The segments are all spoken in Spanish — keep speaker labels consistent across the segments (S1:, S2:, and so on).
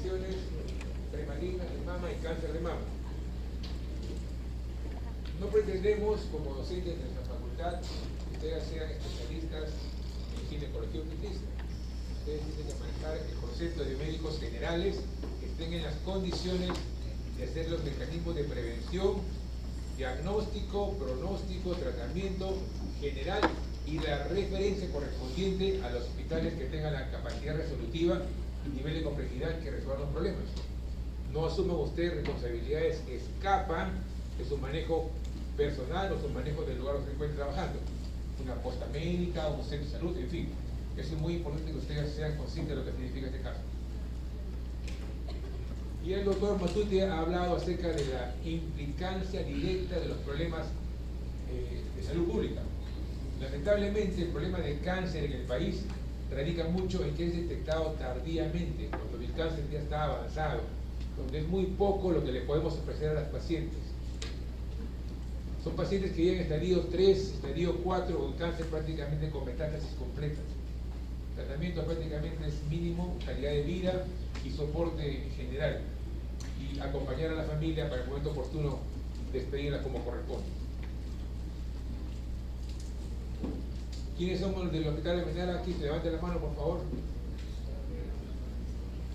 S1: lesiones premalignas de mama y cáncer de mama. No pretendemos, como docentes de nuestra facultad, que ustedes sean especialistas en ginecología obstetricia. Ustedes tienen que manejar el concepto de médicos generales que estén en las condiciones de hacer los mecanismos de prevención, diagnóstico, pronóstico, tratamiento general y la referencia correspondiente a los hospitales que tengan la capacidad resolutiva y nivel de complejidad que resuelvan los problemas. No asuman ustedes responsabilidades que escapan de su manejo personal o su manejo del lugar donde se encuentren trabajando. Una posta médica, un centro de salud, en fin. Eso es muy importante que ustedes sean conscientes de lo que significa este caso. Y el doctor Matute ha hablado acerca de la implicancia directa de los problemas de salud pública. Lamentablemente, el problema de cáncer en el país radica mucho en que es detectado tardíamente, cuando el cáncer ya está avanzado, donde es muy poco lo que le podemos ofrecer a las pacientes. Son pacientes que llegan a estadio 3, estadio 4, con cáncer prácticamente con metástasis completas. El tratamiento prácticamente es mínimo, calidad de vida y soporte en general. Y acompañar a la familia para el momento oportuno, despedirla como corresponde. ¿Quiénes somos del Hospital de Menara? Aquí, levanten la mano, por favor.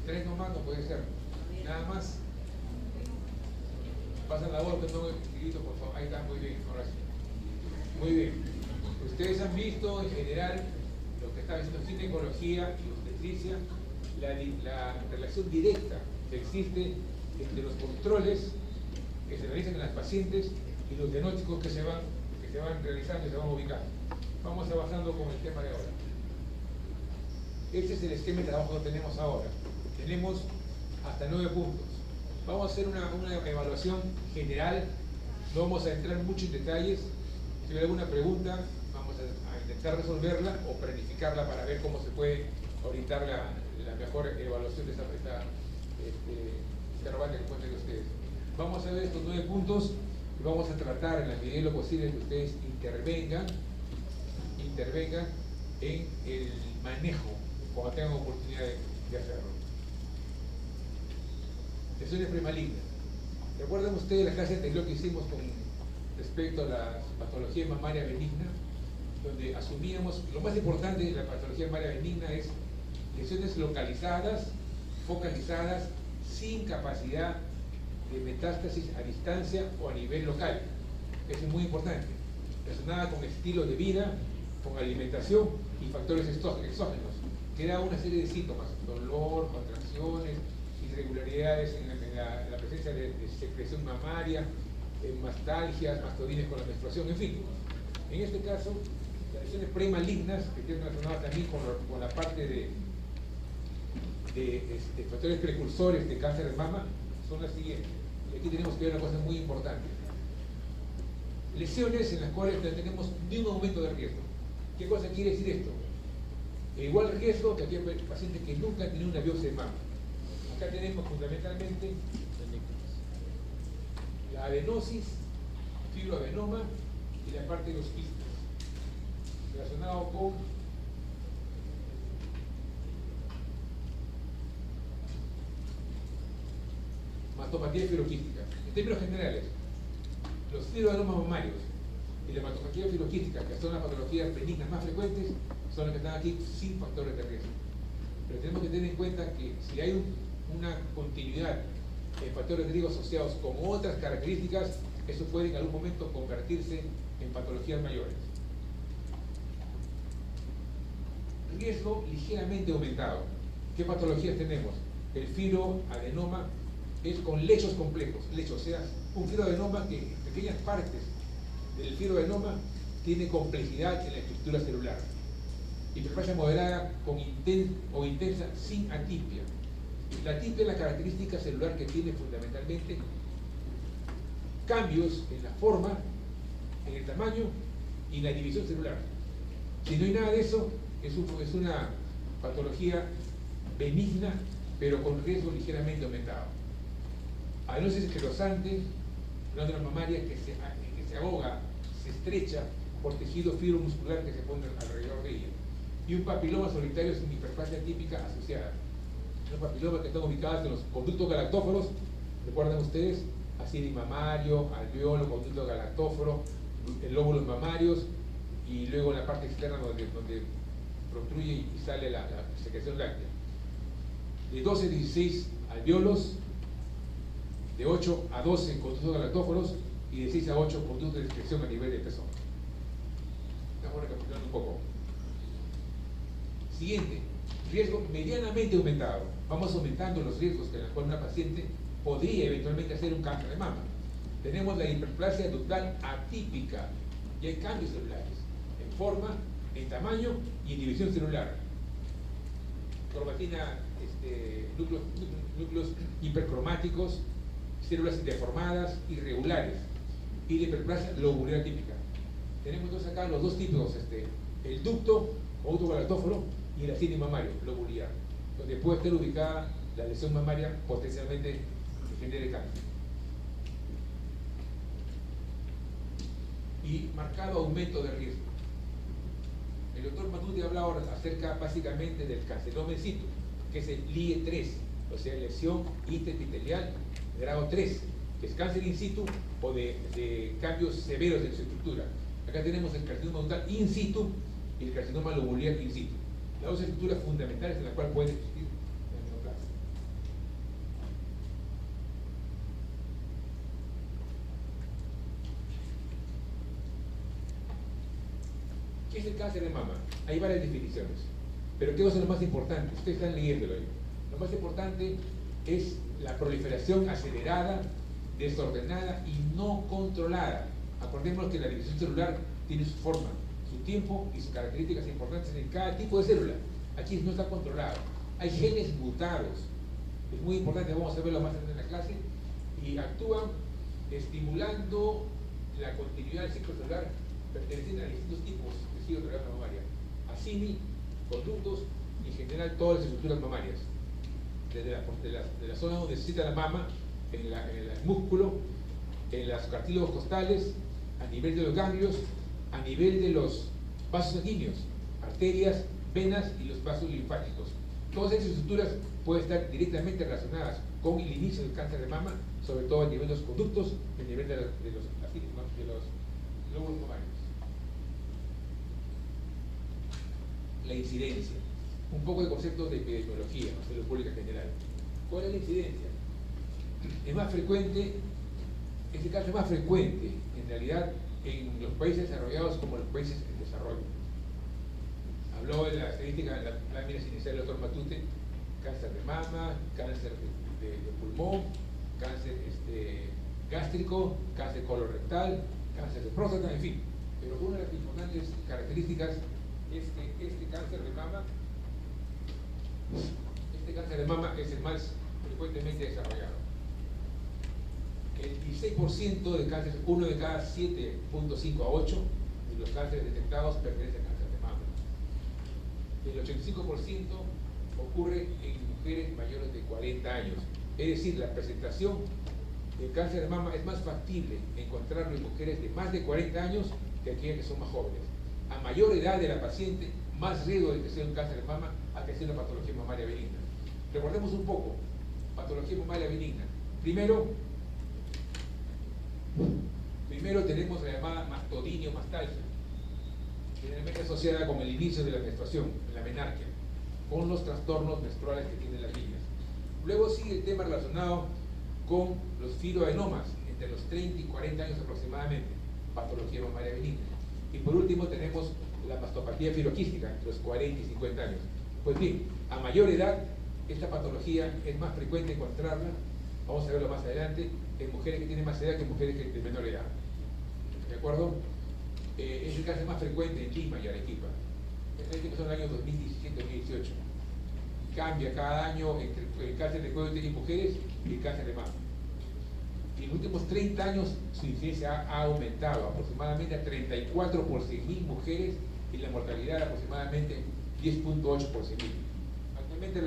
S1: 3 nomás, no puede ser. Nada más. Pasan la voz, que no grito, por favor. Ahí está, muy bien, ahora sí. Muy bien. Ustedes han visto en general lo que está diciendo ginecología y obstetricia, la relación directa que existe entre los controles que se realizan en las pacientes y los diagnósticos que se van realizando y se van ubicando. Vamos avanzando con el tema de ahora. Este es el esquema de trabajo que tenemos ahora. Tenemos hasta 9 puntos. Vamos a hacer una evaluación general. No vamos a entrar mucho en detalles. Si hay alguna pregunta, vamos a intentar resolverla o planificarla para ver cómo se puede orientar la mejor evaluación de esta interrogante que cuenten ustedes. Vamos a ver estos 9 puntos y vamos a tratar en la medida de lo posible que ustedes intervengan en el manejo cuando tengan oportunidad de hacerlo. Lesiones premalignas. ¿Recuerdan ustedes la clase anterior que hicimos con respecto a la patología mamaria benigna? Donde asumíamos, lo más importante de la patología mamaria benigna es lesiones localizadas, focalizadas, sin capacidad de metástasis a distancia o a nivel local. Eso es muy importante. Relacionada con estilo de vida, con alimentación y factores exógenos, que da una serie de síntomas: dolor, contracciones, irregularidades en la presencia de secreción mamaria, mastalgias, mastodines con la menstruación, en fin. En este caso, las lesiones premalignas, que tienen relacionadas también con la parte de factores precursores de cáncer de mama, son las siguientes. Y aquí tenemos que ver una cosa muy importante. Lesiones en las cuales tenemos de un aumento de riesgo. ¿Qué cosa quiere decir esto? Igual riesgo que aquel paciente que nunca ha tenido una biopsia de mama. Acá tenemos fundamentalmente la adenosis, fibroadenoma y la parte de los quistes, relacionado con mastopatía fibroquística. En términos generales, los fibroadenomas mamarios y la mastopatía fibroquística, que son las patologías benignas más frecuentes, son las que están aquí sin factores de riesgo. Pero tenemos que tener en cuenta que si hay una continuidad en factores de riesgo asociados con otras características, eso puede en algún momento convertirse en patologías mayores. Riesgo ligeramente aumentado. ¿Qué patologías tenemos? El fibroadenoma es con lechos complejos, o sea, un fibroadenoma que en pequeñas partes del fibroadenoma tiene complejidad en la estructura celular. Hiperplasia moderada o intensa sin atipia. La atipia es la característica celular que tiene fundamentalmente cambios en la forma, en el tamaño y en la división celular. Si no hay nada de eso, es una patología benigna, pero con riesgo ligeramente aumentado. Adenosis esclerosante, glándula mamaria que se ahoga, se estrecha por tejido fibromuscular que se pone alrededor de ella. Y un papiloma solitario sin hiperplasia típica asociada. Los papilomas que están ubicados en los conductos galactóforos, recuerdan ustedes, acini mamario, alveolo, conducto galactóforo, el lóbulos mamarios, y luego en la parte externa donde protruye y sale la secreción láctea. De 12 a 16 alveolos, de 8 a 12 conductos galactóforos y de 6 a 8 conductos de excreción a nivel de pezón. Estamos recapitulando un poco. Siguiente, riesgo medianamente aumentado. Vamos aumentando los riesgos que en los cuales una paciente podría eventualmente hacer un cáncer de mama. Tenemos la hiperplasia ductal atípica y hay cambios celulares en forma, en tamaño y en división celular. Cromatina, núcleos hipercromáticos, células deformadas, irregulares, y la hiperplasia lobular típica. Tenemos entonces acá los dos tipos, el ducto o ducto galactóforo y el acini mamario, lobular, donde puede estar ubicada la lesión mamaria potencialmente que genere cáncer. Y marcado aumento de riesgo. El doctor Matute habla ahora acerca básicamente del carcinoma in situ, que es el LIE3, o sea, lesión intraepitelial grado 3, que es cáncer in situ o de cambios severos en su estructura. Acá tenemos el carcinoma ductal in situ y el carcinoma lobular in situ. Las dos estructuras fundamentales en las cuales puede existir la neoplasia. ¿Qué es el cáncer de mama? Hay varias definiciones, pero ¿qué es lo más importante? Ustedes están leyéndolo ahí. Lo más importante es la proliferación acelerada, desordenada y no controlada. Acordémonos que la división celular tiene su forma, su tiempo y sus características importantes en cada tipo de célula. Aquí no está controlado. Hay genes mutados. Es muy importante, vamos a verlo más adelante en la clase, y actúan estimulando la continuidad del ciclo celular perteneciente a distintos tipos de ciclo celular mamaria. Acini, conductos y en general todas las estructuras mamarias. Desde la zona donde se cita la mama, en el músculo, en los cartílagos costales, a nivel de los ganglios, a nivel de los vasos sanguíneos, arterias, venas y los vasos linfáticos. Todas esas estructuras pueden estar directamente relacionadas con el inicio del cáncer de mama, sobre todo a nivel de los conductos y a nivel de los lóbulos mamarios. La incidencia. Un poco de conceptos de epidemiología, salud pública general. ¿Cuál es la incidencia? Es más frecuente, este caso es más frecuente, en realidad, en los países desarrollados como en los países en desarrollo. Habló de la estadística, en la lámina inicial del doctor Matute, cáncer de mama, cáncer de pulmón, cáncer gástrico, cáncer colorectal, cáncer de próstata, en fin. Pero una de las importantes características es que este cáncer de mama es el más frecuentemente desarrollado. El 16% de cáncer, uno de cada 7.5 a 8 de los cánceres detectados pertenece al cáncer de mama. El 85% ocurre en mujeres mayores de 40 años. Es decir, la presentación del cáncer de mama es más factible encontrarlo en mujeres de más de 40 años que aquellas que son más jóvenes. A mayor edad de la paciente, más riesgo de que sea un cáncer de mama a que sea una patología mamaria benigna. Recordemos un poco, patología mamaria benigna. Primero tenemos la llamada mastodinio-mastalgia, generalmente asociada con el inicio de la menstruación, la menarquia, con los trastornos menstruales que tienen las niñas. Luego sigue el tema relacionado con los filoadenomas, entre los 30 y 40 años aproximadamente, patología mamaria benigna. Y por último tenemos la mastopatía filoquística, entre los 40 y 50 años. Pues bien, a mayor edad, esta patología es más frecuente encontrarla, vamos a verlo más adelante, en mujeres que tienen más edad que en mujeres de menor edad. ¿De acuerdo? Es el caso más frecuente en Lima y Arequipa. Este son los años 2017-2018. Cambia cada año entre el cáncer de cuello uterino en mujeres y el cáncer de mama. En los últimos 30 años su incidencia ha aumentado aproximadamente a 34 por 100.000 mujeres y la mortalidad aproximadamente 10.8 por 100.000. Actualmente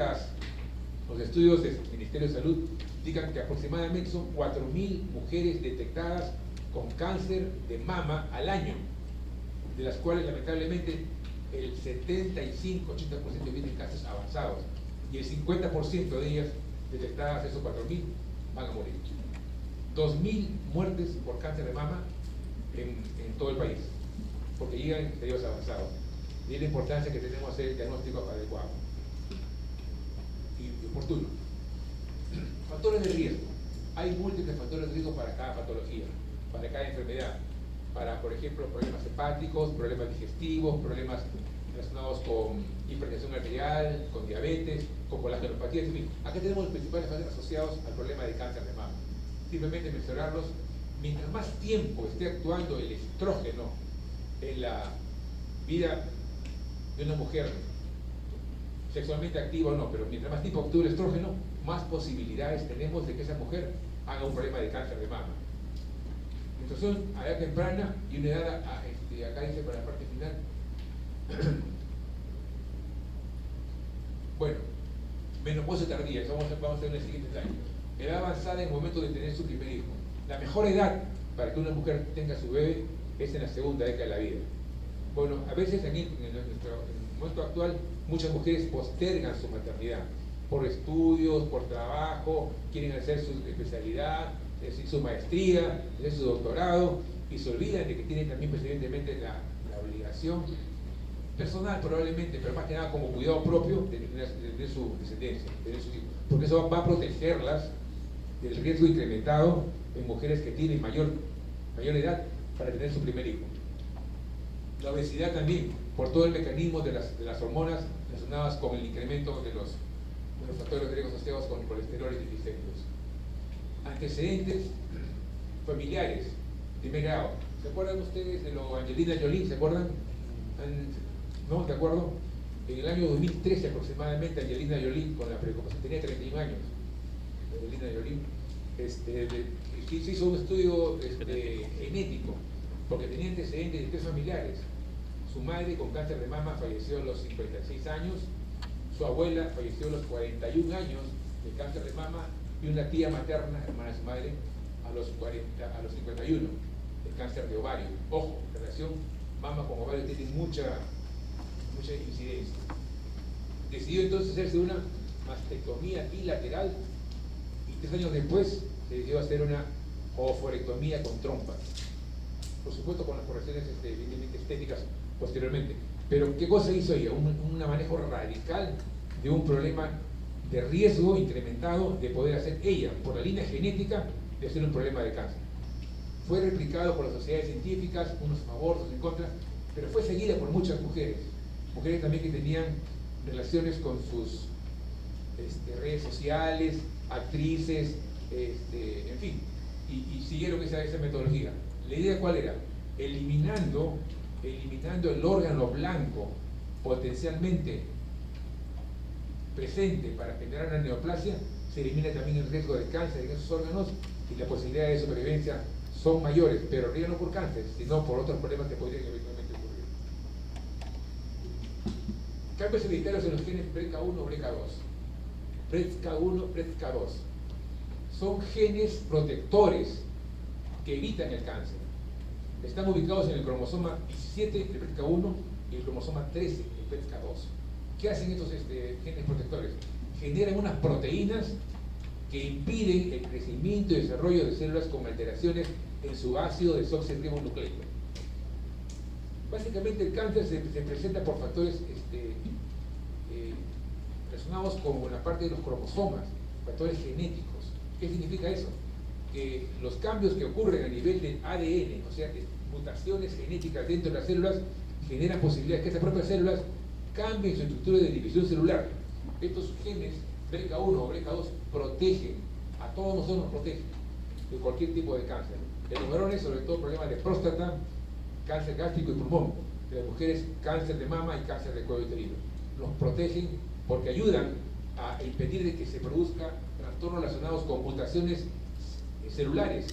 S1: los estudios del Ministerio de Salud indican que aproximadamente son 4.000 mujeres detectadas con cáncer de mama al año, de las cuales lamentablemente el 75-80% vienen casos avanzados. y el 50% de ellas detectadas, esos 4.000, van a morir. 2.000 muertes por cáncer de mama en todo el país, porque llegan en estadios avanzados. Y la importancia que tenemos hacer el diagnóstico adecuado y oportuno. Factores de riesgo. Hay múltiples factores de riesgo para cada patología, para cada enfermedad. Para, por ejemplo, problemas hepáticos, problemas digestivos, problemas relacionados con hipertensión arterial, con diabetes, con colangiopatía, en fin. Acá tenemos los principales factores asociados al problema de cáncer de mama. Simplemente mencionarlos. Mientras más tiempo esté actuando el estrógeno en la vida de una mujer, sexualmente activa o no, pero mientras más tiempo actúe el estrógeno, más posibilidades tenemos de que esa mujer haga un problema de cáncer de mama. Menstruación a edad temprana y una edad, acá dice para la parte final. Bueno, menopausia tardía, eso vamos a ver en el siguiente slide. Edad avanzada en el momento de tener su primer hijo. La mejor edad para que una mujer tenga su bebé es en la segunda década de la vida. Bueno, a veces en el momento actual muchas mujeres postergan su maternidad por estudios, por trabajo, quieren hacer su especialidad, su maestría, hacer su doctorado, y se olvidan de que tienen también pues, evidentemente la obligación personal probablemente, pero más que nada como cuidado propio de tener su descendencia, de tener sus hijos, porque eso va a protegerlas del riesgo incrementado en mujeres que tienen mayor edad para tener su primer hijo. La obesidad también, por todo el mecanismo de las hormonas relacionadas con el incremento de los factores de riesgo asociados con colesterol y triglicéridos. Antecedentes familiares, primer grado. ¿Se acuerdan ustedes de lo Angelina Jolie? ¿Se acuerdan? ¿No? ¿De acuerdo? En el año 2013 aproximadamente Angelina Jolie, con la preocupación, tenía 31 años. Angelina Jolie, se hizo un estudio genético, porque tenía antecedentes de 3 familiares. Su madre con cáncer de mama falleció a los 56 años, su abuela falleció a los 41 años de cáncer de mama, y una tía materna, hermana de su madre, a los 51 de cáncer de ovario. Ojo, la relación mama con ovario tiene mucha incidencia. Decidió entonces hacerse una mastectomía bilateral y 3 años después se decidió hacer una oophorectomía con trompas. Por supuesto con las correcciones evidentemente estéticas posteriormente. Pero ¿qué cosa hizo ella? Un manejo radical de un problema de riesgo incrementado de poder hacer ella, por la línea genética, de hacer un problema de cáncer. Fue replicado por las sociedades científicas, unos a favor, otros en contra, pero fue seguida por muchas mujeres también que tenían relaciones con sus redes sociales, actrices, en fin, y siguieron esa metodología. La idea ¿cuál era? Eliminando el órgano blanco potencialmente presente para generar una neoplasia, se elimina también el riesgo de cáncer en esos órganos y la posibilidad de supervivencia son mayores, pero no por cáncer, sino por otros problemas que podrían eventualmente ocurrir. Cambios hereditarios en los genes BRCA1, BRCA2. BRCA1, BRCA2 son genes protectores que evitan el cáncer. Están ubicados en el cromosoma 17 de BRCA1 y el cromosoma 13 de BRCA2. ¿Qué hacen estos genes protectores? Generan unas proteínas que impiden el crecimiento y desarrollo de células con alteraciones en su ácido desoxirribonucleico. Básicamente el cáncer se presenta por factores relacionados con la parte de los cromosomas, factores genéticos. ¿Qué significa eso? Que los cambios que ocurren a nivel del ADN, o sea, mutaciones genéticas dentro de las células, generan posibilidades que estas propias células cambien su estructura de división celular. Estos genes, BRCA1 o BRCA2, protegen, a todos nosotros nos protegen de cualquier tipo de cáncer. De los varones, sobre todo problemas de próstata, cáncer gástrico y pulmón. De las mujeres, cáncer de mama y cáncer de cuello uterino. Los protegen porque ayudan a impedir de que se produzca trastornos relacionados con mutaciones celulares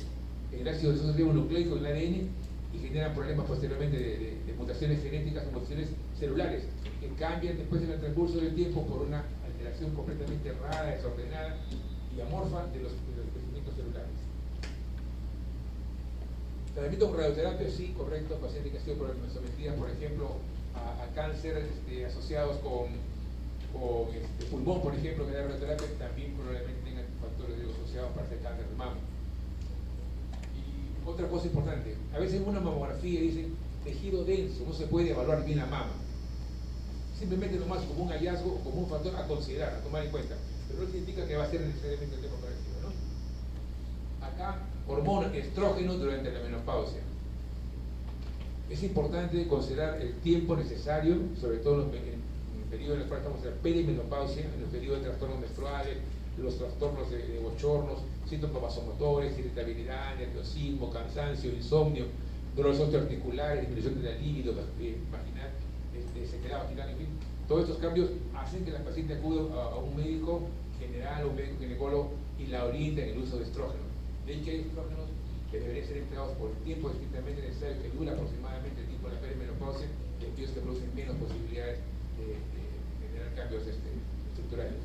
S1: en el ácido desoxirribonucleico en el ADN y generan problemas posteriormente de mutaciones genéticas o mutaciones celulares que cambian después en el transcurso del tiempo por una alteración completamente rara, desordenada y amorfa de los crecimientos celulares. Tratamiento con radioterapia, sí, correcto, pacientes que han sido sometidas, por ejemplo, a cáncer asociados con con pulmón, por ejemplo, que da radioterapia, también probablemente tengan factores de riesgo asociados para hacer cáncer de mama. Y otra cosa importante, a veces en una mamografía dicen tejido denso, no se puede evaluar bien la mama. Simplemente nomás como un hallazgo o como un factor a considerar, a tomar en cuenta, pero no significa que va a ser necesariamente el tema operativo, ¿no? Acá, hormonas, estrógenos durante la menopausia. Es importante considerar el tiempo necesario, sobre todo en el periodo en el cual estamos en la perimenopausia, en el periodo de trastornos menstruales, los trastornos de bochornos, síntomas vasomotores, irritabilidad, nerviosismo, cansancio, insomnio, dolores osteoarticulares, disminución de la libido vaginal, sequedad vaginal, en fin. Todos estos cambios hacen que la paciente acuda a un médico general o un médico ginecólogo y la oriente en el uso de estrógenos. De hecho, hay estrógenos que deberían ser empleados por el tiempo estrictamente necesario, que dura aproximadamente el tiempo de la perimenopausia, y aquellos que producen menos posibilidades de generar cambios estructurales.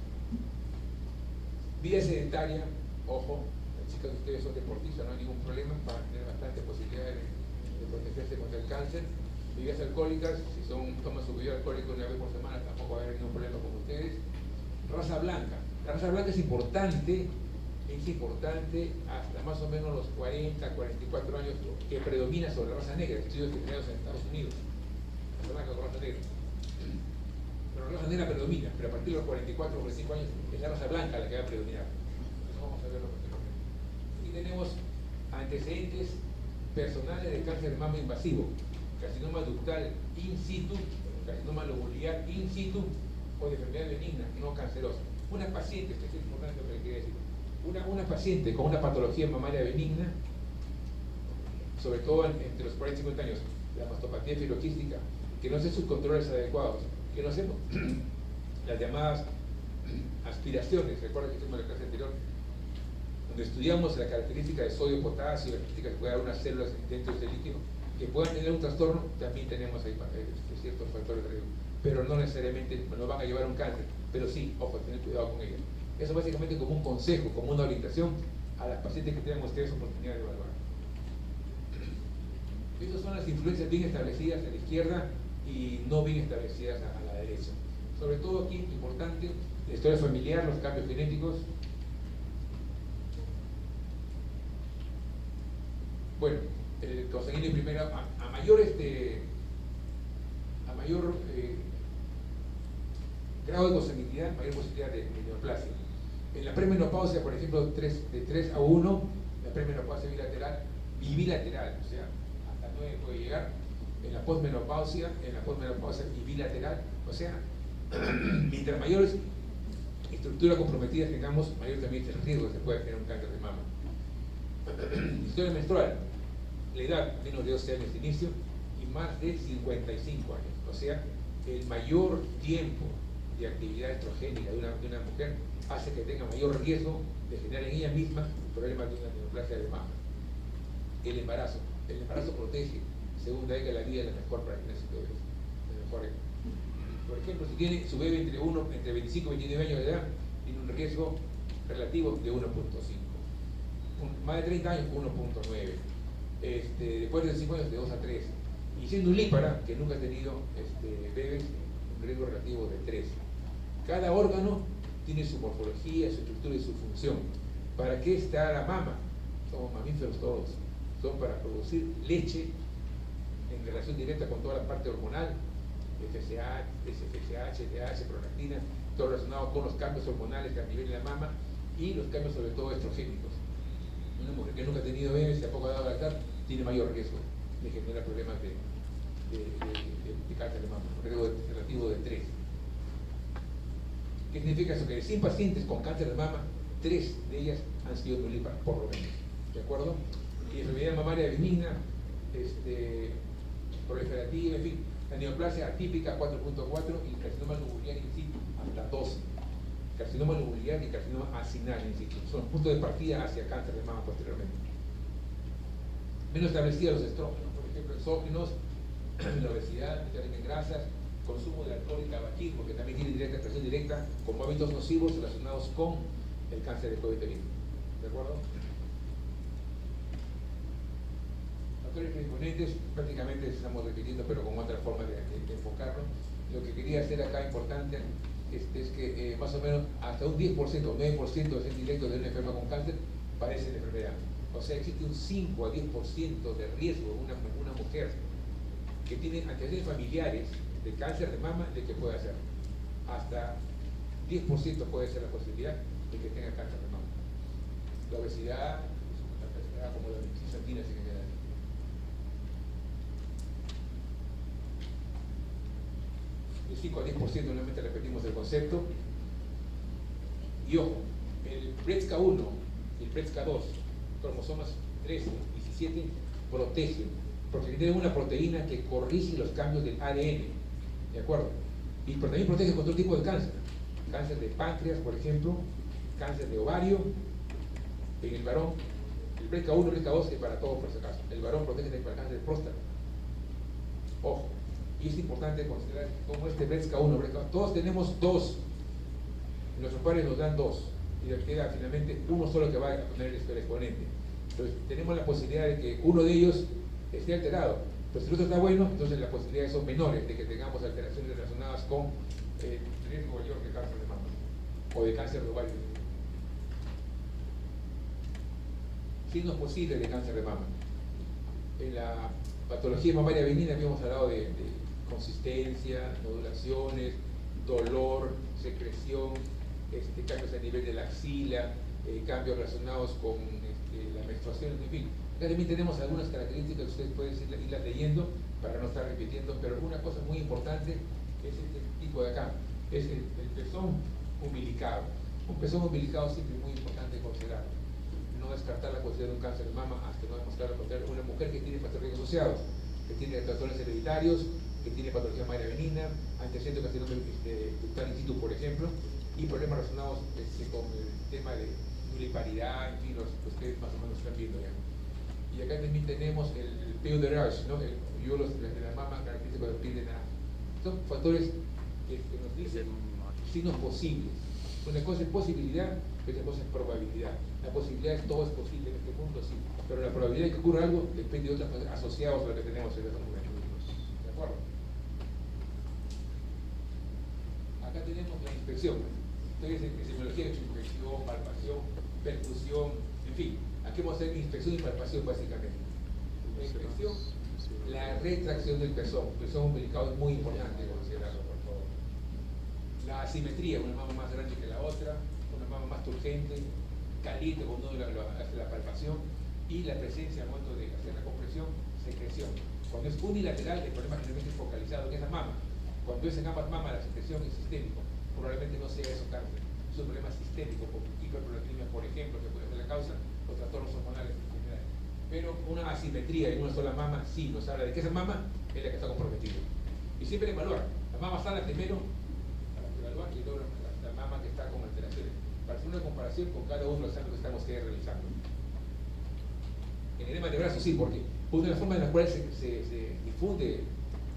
S1: Vida sedentaria, ojo, las chicas de ustedes son deportistas, no hay ningún problema, van a tener bastante posibilidades de protegerse contra el cáncer. Bebidas alcohólicas, si toman su bebida alcohólica una vez por semana, tampoco va a haber ningún problema con ustedes. Raza blanca. La raza blanca es importante hasta más o menos los 40, 44 años, que predomina sobre la raza negra, estudios generados en Estados Unidos. Raza blanca con raza negra. Pero la raza negra predomina, pero a partir de los 44 o 45 años es la raza blanca la que va a predominar. Entonces vamos a verlo posteriormente. Aquí tenemos antecedentes personales de cáncer de mama invasivo, carcinoma ductal in situ, carcinoma lobular in situ o de enfermedad benigna, no cancerosa. Una paciente, esto es importante lo que quería decir, una paciente con una patología mamaria benigna, sobre todo entre los 40 y 50 años, la mastopatía filoquística, que no hace sus controles adecuados, que no hacemos las llamadas aspiraciones. Recuerda que hicimos la clase anterior, donde estudiamos la característica de sodio, potasio, la característica que puede haber unas células dentro de este líquido que puedan tener un trastorno. También tenemos ahí ciertos factores de riesgo, pero no necesariamente nos van a llevar a un cáncer, pero sí, ojo, tener cuidado con ellos. Eso básicamente como un consejo, como una orientación a las pacientes que tengan ustedes oportunidad de evaluar. Estas son las influencias bien establecidas a la izquierda y no bien establecidas a la derecha. Sobre todo aquí, importante, la historia familiar, los cambios genéticos. Bueno, consanguíneo primero, a mayor grado de consanguinidad, mayor posibilidad de neoplasia. En la premenopausia, por ejemplo, de 3 a 1, la premenopausia bilateral, bilateral, o sea, hasta 9 puede llegar. En la posmenopausia y bilateral, o sea, mientras mayores estructuras comprometidas tengamos, mayor también es el riesgo que se puede tener un cáncer de mama. Historia menstrual, la edad menos de 12 años de inicio y más de 55 años, o sea, el mayor tiempo de actividad estrogénica de una mujer hace que tenga mayor riesgo de generar en ella misma problemas de una neoplasia de mama. El embarazo protege, según la la vida es la mejor para tener su bebé. Por ejemplo, si tiene su bebé entre 25 y 29 años de edad, tiene un riesgo relativo de 1.5. Más de 30 años, 1.9. Después de 5 años, de 2 a 3. Y siendo un lípara, que nunca ha tenido bebés, un riesgo relativo de 3. Cada órgano tiene su morfología, su estructura y su función. ¿Para qué está la mama? Somos mamíferos todos. Son para producir leche en relación directa con toda la parte hormonal, FSH, LH, prolactina, todo relacionado con los cambios hormonales que a nivel de la mama y los cambios sobre todo estrogénicos. Una mujer que nunca ha tenido bebés, si a poco ha dado lactar, tiene mayor riesgo de generar problemas de cáncer de mama, un riesgo relativo de 3. ¿Qué significa eso? Que de 100 pacientes con cáncer de mama, 3 de ellas han sido nulíparas, por lo menos. ¿De acuerdo? Y enfermedad mamaria benigna, proliferativa, en fin, la neoplasia atípica 4.4 y carcinoma lobular in situ hasta 12. Carcinoma lobular y carcinoma acinal in situ. Son puntos de partida hacia cáncer de mama posteriormente. Menos establecidos los estrógenos, por ejemplo, exógenos, la obesidad, en grasas, consumo de alcohol y tabaquismo, que también tiene relación directa con hábitos nocivos relacionados con el cáncer de cuello uterino. ¿De acuerdo? Factores predisponentes, prácticamente estamos repitiendo, pero con otra forma de enfocarlo. Lo que quería hacer acá importante es que más o menos hasta un 10% o 9% de ser directo de una enferma con cáncer padece la enfermedad. O sea, existe un 5 a 10% de riesgo en una mujer que tiene antecedentes familiares de cáncer de mama de que puede hacer. Hasta 10% puede ser la posibilidad de que tenga cáncer de mama. La obesidad, la enfermedad como la cisantina en general. El 5 a 10%, nuevamente repetimos el concepto. Y ojo, el BRCA1 y el BRCA2, cromosomas 13 y 17, protegen, porque tienen una proteína que corrige los cambios del ADN, ¿de acuerdo? Y también protege contra otro tipo de cáncer. Cáncer de páncreas, por ejemplo, cáncer de ovario, en el varón, el BRCA1 y el BRCA2 es para todos por si acaso. El varón protege para el cáncer de próstata. Ojo, y es importante considerar cómo este BRCA1, BRCA2, todos tenemos dos, nuestros padres nos dan dos, y le queda finalmente uno solo que va a poner el exponente. Entonces tenemos la posibilidad de que uno de ellos esté alterado, pero si el otro está bueno, entonces las posibilidades son menores de que tengamos alteraciones relacionadas con riesgo mayor de cáncer de mama o de cáncer de ovario. Signos posibles de cáncer de mama. En la patología mamaria benigna habíamos hablado de consistencia, nodulaciones, dolor, secreción, cambios a nivel de la axila, cambios relacionados con la menstruación, en fin. Acá también tenemos algunas características que ustedes pueden irlas leyendo para no estar repitiendo, pero una cosa muy importante es este tipo de acá, es el pezón umbilicado. Un pezón umbilicado siempre es muy importante considerar. No descartar la posibilidad de un cáncer de mama hasta no demostrar la posibilidad de una mujer que tiene factores asociados, que tiene trastornos hereditarios, que tiene patología mamaria benigna, antecedentes de carcinoma ductal in situ, por ejemplo, y problemas relacionados con el tema de nulliparidad, en fin, los que ustedes más o menos están viendo ya. Y acá también tenemos el peo de Rush, ¿no? El hoyuelos de la mama característico del piel de naranja. Son factores que nos dicen signos posibles. Una cosa es posibilidad y otra cosa es probabilidad. La posibilidad es todo es posible en este mundo, sí, pero la probabilidad de que ocurra algo depende de otras cosas asociadas a lo que tenemos en estos momentos. ¿De acuerdo? Acá tenemos la inspección. Entonces, epistemología de inspección, palpación, percusión, en fin. Aquí vamos a hacer inspección y palpación básicamente. La inspección, la retracción del pezón. El pezón umbilicado es muy importante considerarlo, por favor. La asimetría, una mama más grande que la otra, una mama más turgente, caliente cuando uno hace la palpación, y la presencia al momento de hacer la compresión, secreción. Cuando es unilateral, el problema generalmente es focalizado en esa mama. Cuando es en ambas mamas, la secreción es sistémico. Probablemente no sea eso cáncer. Es un problema sistémico, con hiperprolactinemia, por ejemplo, que puede ser la causa, o trastornos hormonales en general. Pero una asimetría en una sola mama sí nos habla de que esa mama es la que está comprometida. Y siempre evaluar. La mama sana primero, para evaluar, y luego la mama que está con alteraciones. Para hacer una comparación con cada uno de los exámenes que estamos realizando. En edema de brazo, sí, porque una de las formas en las cuales se difunde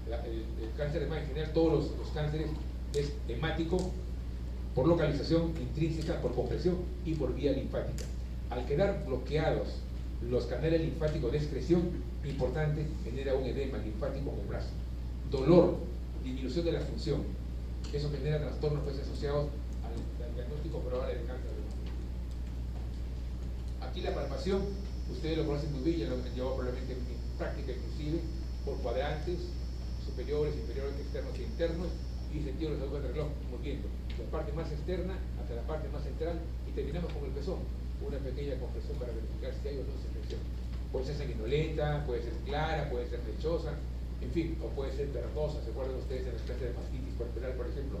S1: el cáncer de mama, en general todos los cánceres, es hemático, por localización intrínseca, por compresión y por vía linfática. Al quedar bloqueados los canales linfáticos de excreción, importante, genera un edema linfático en el brazo. Dolor, disminución de la función. Eso genera trastornos pues, asociados al diagnóstico probable del cáncer de mama. Aquí la palpación, ustedes lo conocen muy bien, ya lo han llevado probablemente en práctica inclusive, por cuadrantes, superiores, inferiores, externos e internos, y sentido los agujas del reloj, moviendo la parte más externa hasta la parte más central, y terminamos con el pezón, una pequeña compresión para verificar si hay o no secreción. Puede ser sanguinolenta, puede ser clara, puede ser lechosa, en fin, o puede ser verdosa. ¿Se acuerdan ustedes de la clase de mastitis puerperal, por ejemplo?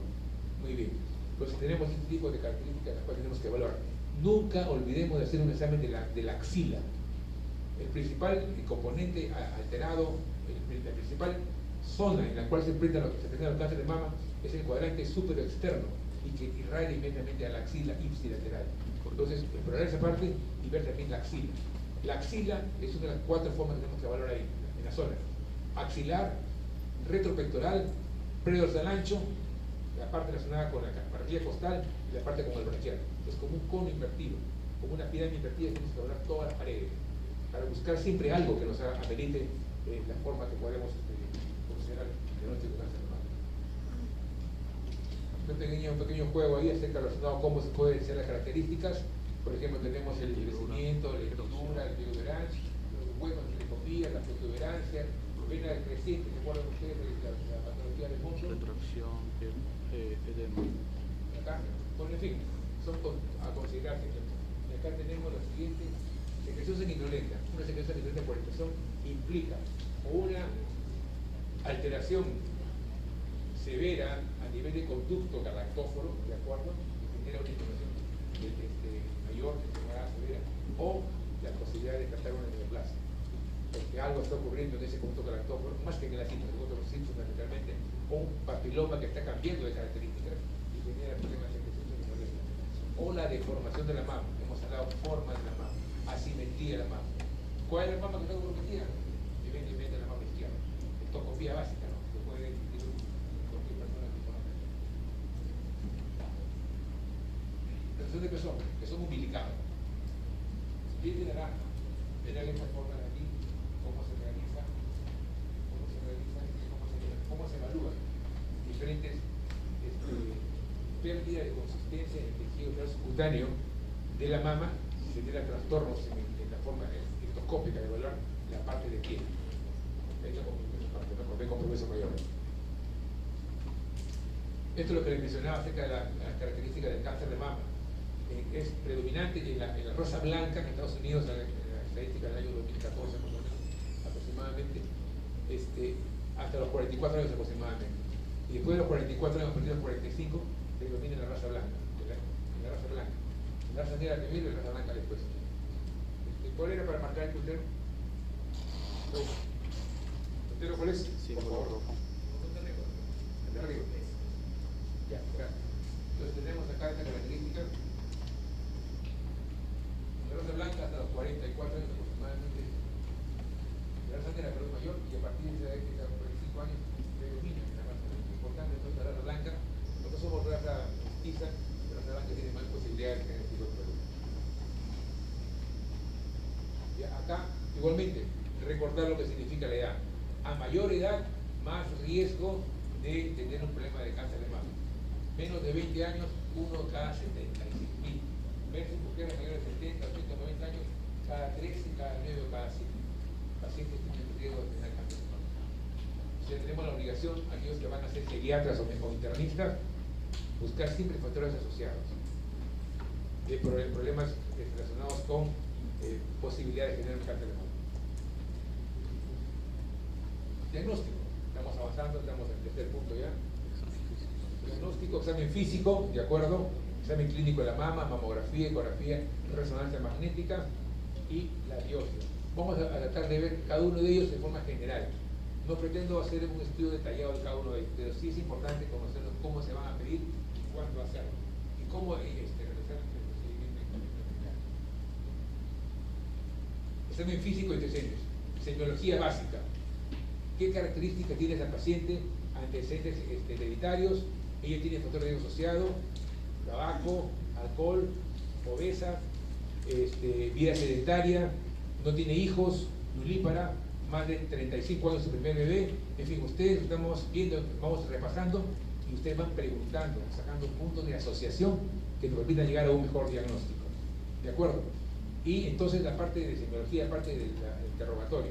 S1: Muy bien. Entonces tenemos este tipo de características las cuales tenemos que evaluar. Nunca olvidemos de hacer un examen de la axila. El principal componente alterado, la principal zona en la cual se presenta el cáncer de mama es el cuadrante superior externo y que irradia inmediatamente a la axila ipsilateral. Entonces, explorar esa parte y ver también la axila. La axila es una de las 4 formas que tenemos que evaluar ahí, en la zona. Axilar, retropectoral, predorsal ancho, la parte relacionada con la carpilla costal y la parte con el brachial. Es como un cono invertido, como una pirámide invertida, tenemos que evaluar todas las paredes para buscar siempre algo que nos amerite la forma que podemos considerar el diagnóstico de cáncer de mama. un pequeño juego ahí acerca relacionado a cómo se pueden ser las características. Por ejemplo, tenemos el crecimiento, la hendidura, el biodurance, los huevos de ecopía, la protuberancia, vena creciente, ¿se acuerdan ustedes de la patología del mundo?
S2: Retracción, edema.
S1: Acá, bueno, en fin, son a considerarse. Y acá tenemos lo siguiente: secreción sanguinolenta. Una secreción sanguinolenta por expresión implica una alteración severa a nivel de conducto galactóforo, ¿de acuerdo? Que genera una inflamación mayor, severa, o la posibilidad de tratar una neoplasia. Porque algo está ocurriendo en ese conducto galactóforo, más que en el síntomas, según los síntomas naturalmente, o un papiloma que está cambiando de características y genera problemas de secreción sanguinolenta. O la deformación de la mama, hemos hablado forma de la mama, asimetría de la mama. ¿Cuál es la mama que está comprometida? Evidentemente la mama izquierda. Ectoscopía básica, ¿no? Que puede existir cualquier persona que conozca. Relación de pezón umbilicado. Piel de naranja. Verán esta forma de aquí, cómo se realiza, cómo se evalúan diferentes pérdida de consistencia en el tejido subcutáneo de la mama, si se tiene trastornos en la forma ectoscópica de evaluar la parte de piel. Esto con progreso mayor. Esto es lo que les mencionaba acerca de las características del cáncer de mama. Es predominante en la rosa blanca en Estados Unidos, la estadística del año 2014 más o menos, aproximadamente, hasta los 44 años aproximadamente. Y después de los 44 años, a partir de los 45, predomina la raza blanca. La raza blanca. La raza negra primero y la raza blanca después. ¿Cuál era para marcar el puntero? ¿Puntero cuál es?
S2: Sí,
S1: por favor.
S2: rojo.
S1: El de arriba. Ya, gracias. Entonces tenemos acá esta característica. La raza blanca hasta los 44 años aproximadamente. La raza negra pero es mayor y a partir de esa 45 años predomina la raza blanca. Importante entonces la raza blanca. Nosotros somos raza mestiza, la raza blanca tiene más posibilidades de tener tipo de producto. Acá, igualmente, recordar lo que significa la edad. A mayor edad, más riesgo de tener un problema de cáncer de mama. Menos de 20 años, 1 cada 76.000. Versus mujeres mayores de 70, 80, 90 años, cada 13, cada 9 o cada 7. Pacientes tienen riesgo de tener cáncer de mama. O sea, tenemos la obligación, aquellos que van a ser pediatras o internistas, buscar siempre factores asociados. Problemas relacionados con posibilidades de tener un cáncer de mama. Diagnóstico. Estamos avanzando, estamos en el tercer punto ya. Diagnóstico, examen físico, ¿de acuerdo? Examen clínico de la mama, mamografía, ecografía, resonancia magnética y la biopsia. Vamos a tratar de ver cada uno de ellos de forma general. No pretendo hacer un estudio detallado de cada uno de ellos, pero sí es importante conocer cómo se van a pedir y cuándo hacerlo. Y cómo realizar el procedimiento. Examen físico y diseños. Semiología básica. ¿Qué características tiene esa paciente? Antecedentes hereditarios. Ella tiene factor de riesgo asociado, tabaco, alcohol, obesa, vida sedentaria, no tiene hijos, nulípara, más de 35 años su primer bebé. En fin, ustedes estamos viendo, vamos repasando y ustedes van preguntando, sacando puntos de asociación que nos permitan llegar a un mejor diagnóstico. ¿De acuerdo? Y entonces la parte de semiología, la parte del interrogatorio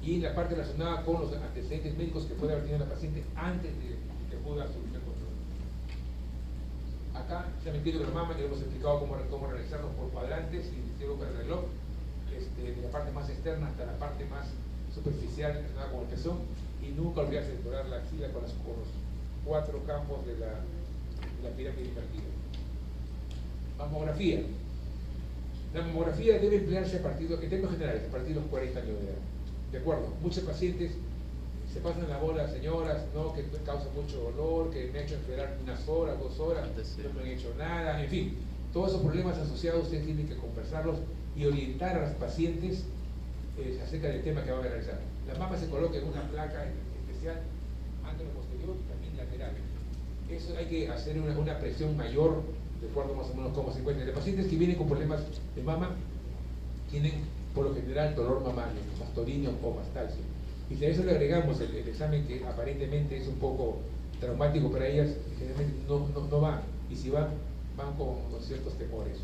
S1: y la parte relacionada con los antecedentes médicos que puede haber tenido la paciente antes de que pueda asumir el control. Acá se ha metido con la mama, ya hemos explicado cómo realizarlo por cuadrantes y luego para el reloj, de la parte más externa hasta la parte más superficial relacionada con el pezón, y nunca olvidarse de explorar la axila con los 4 campos de la pirámide invertida. Mamografía. La mamografía debe emplearse a partir de, en términos generales, a partir de los 40 años de edad. ¿De acuerdo? Muchos pacientes se pasan la bola, señoras, ¿no? Que causa mucho dolor, que me ha hecho esperar unas horas, 2 horas, no me han hecho nada, en fin. Todos esos problemas asociados ustedes tienen que conversarlos y orientar a las pacientes acerca del tema que van a realizar. La mama se coloca en una placa especial, ángulo posterior y también lateral. Eso hay que hacer una presión mayor, de acuerdo más o menos cómo se encuentran. Los pacientes que vienen con problemas de mama tienen por lo general dolor mamario, mastoríneo o mastalgia. Y si a eso le agregamos el examen que aparentemente es un poco traumático para ellas, generalmente no van, y si van con ciertos temores.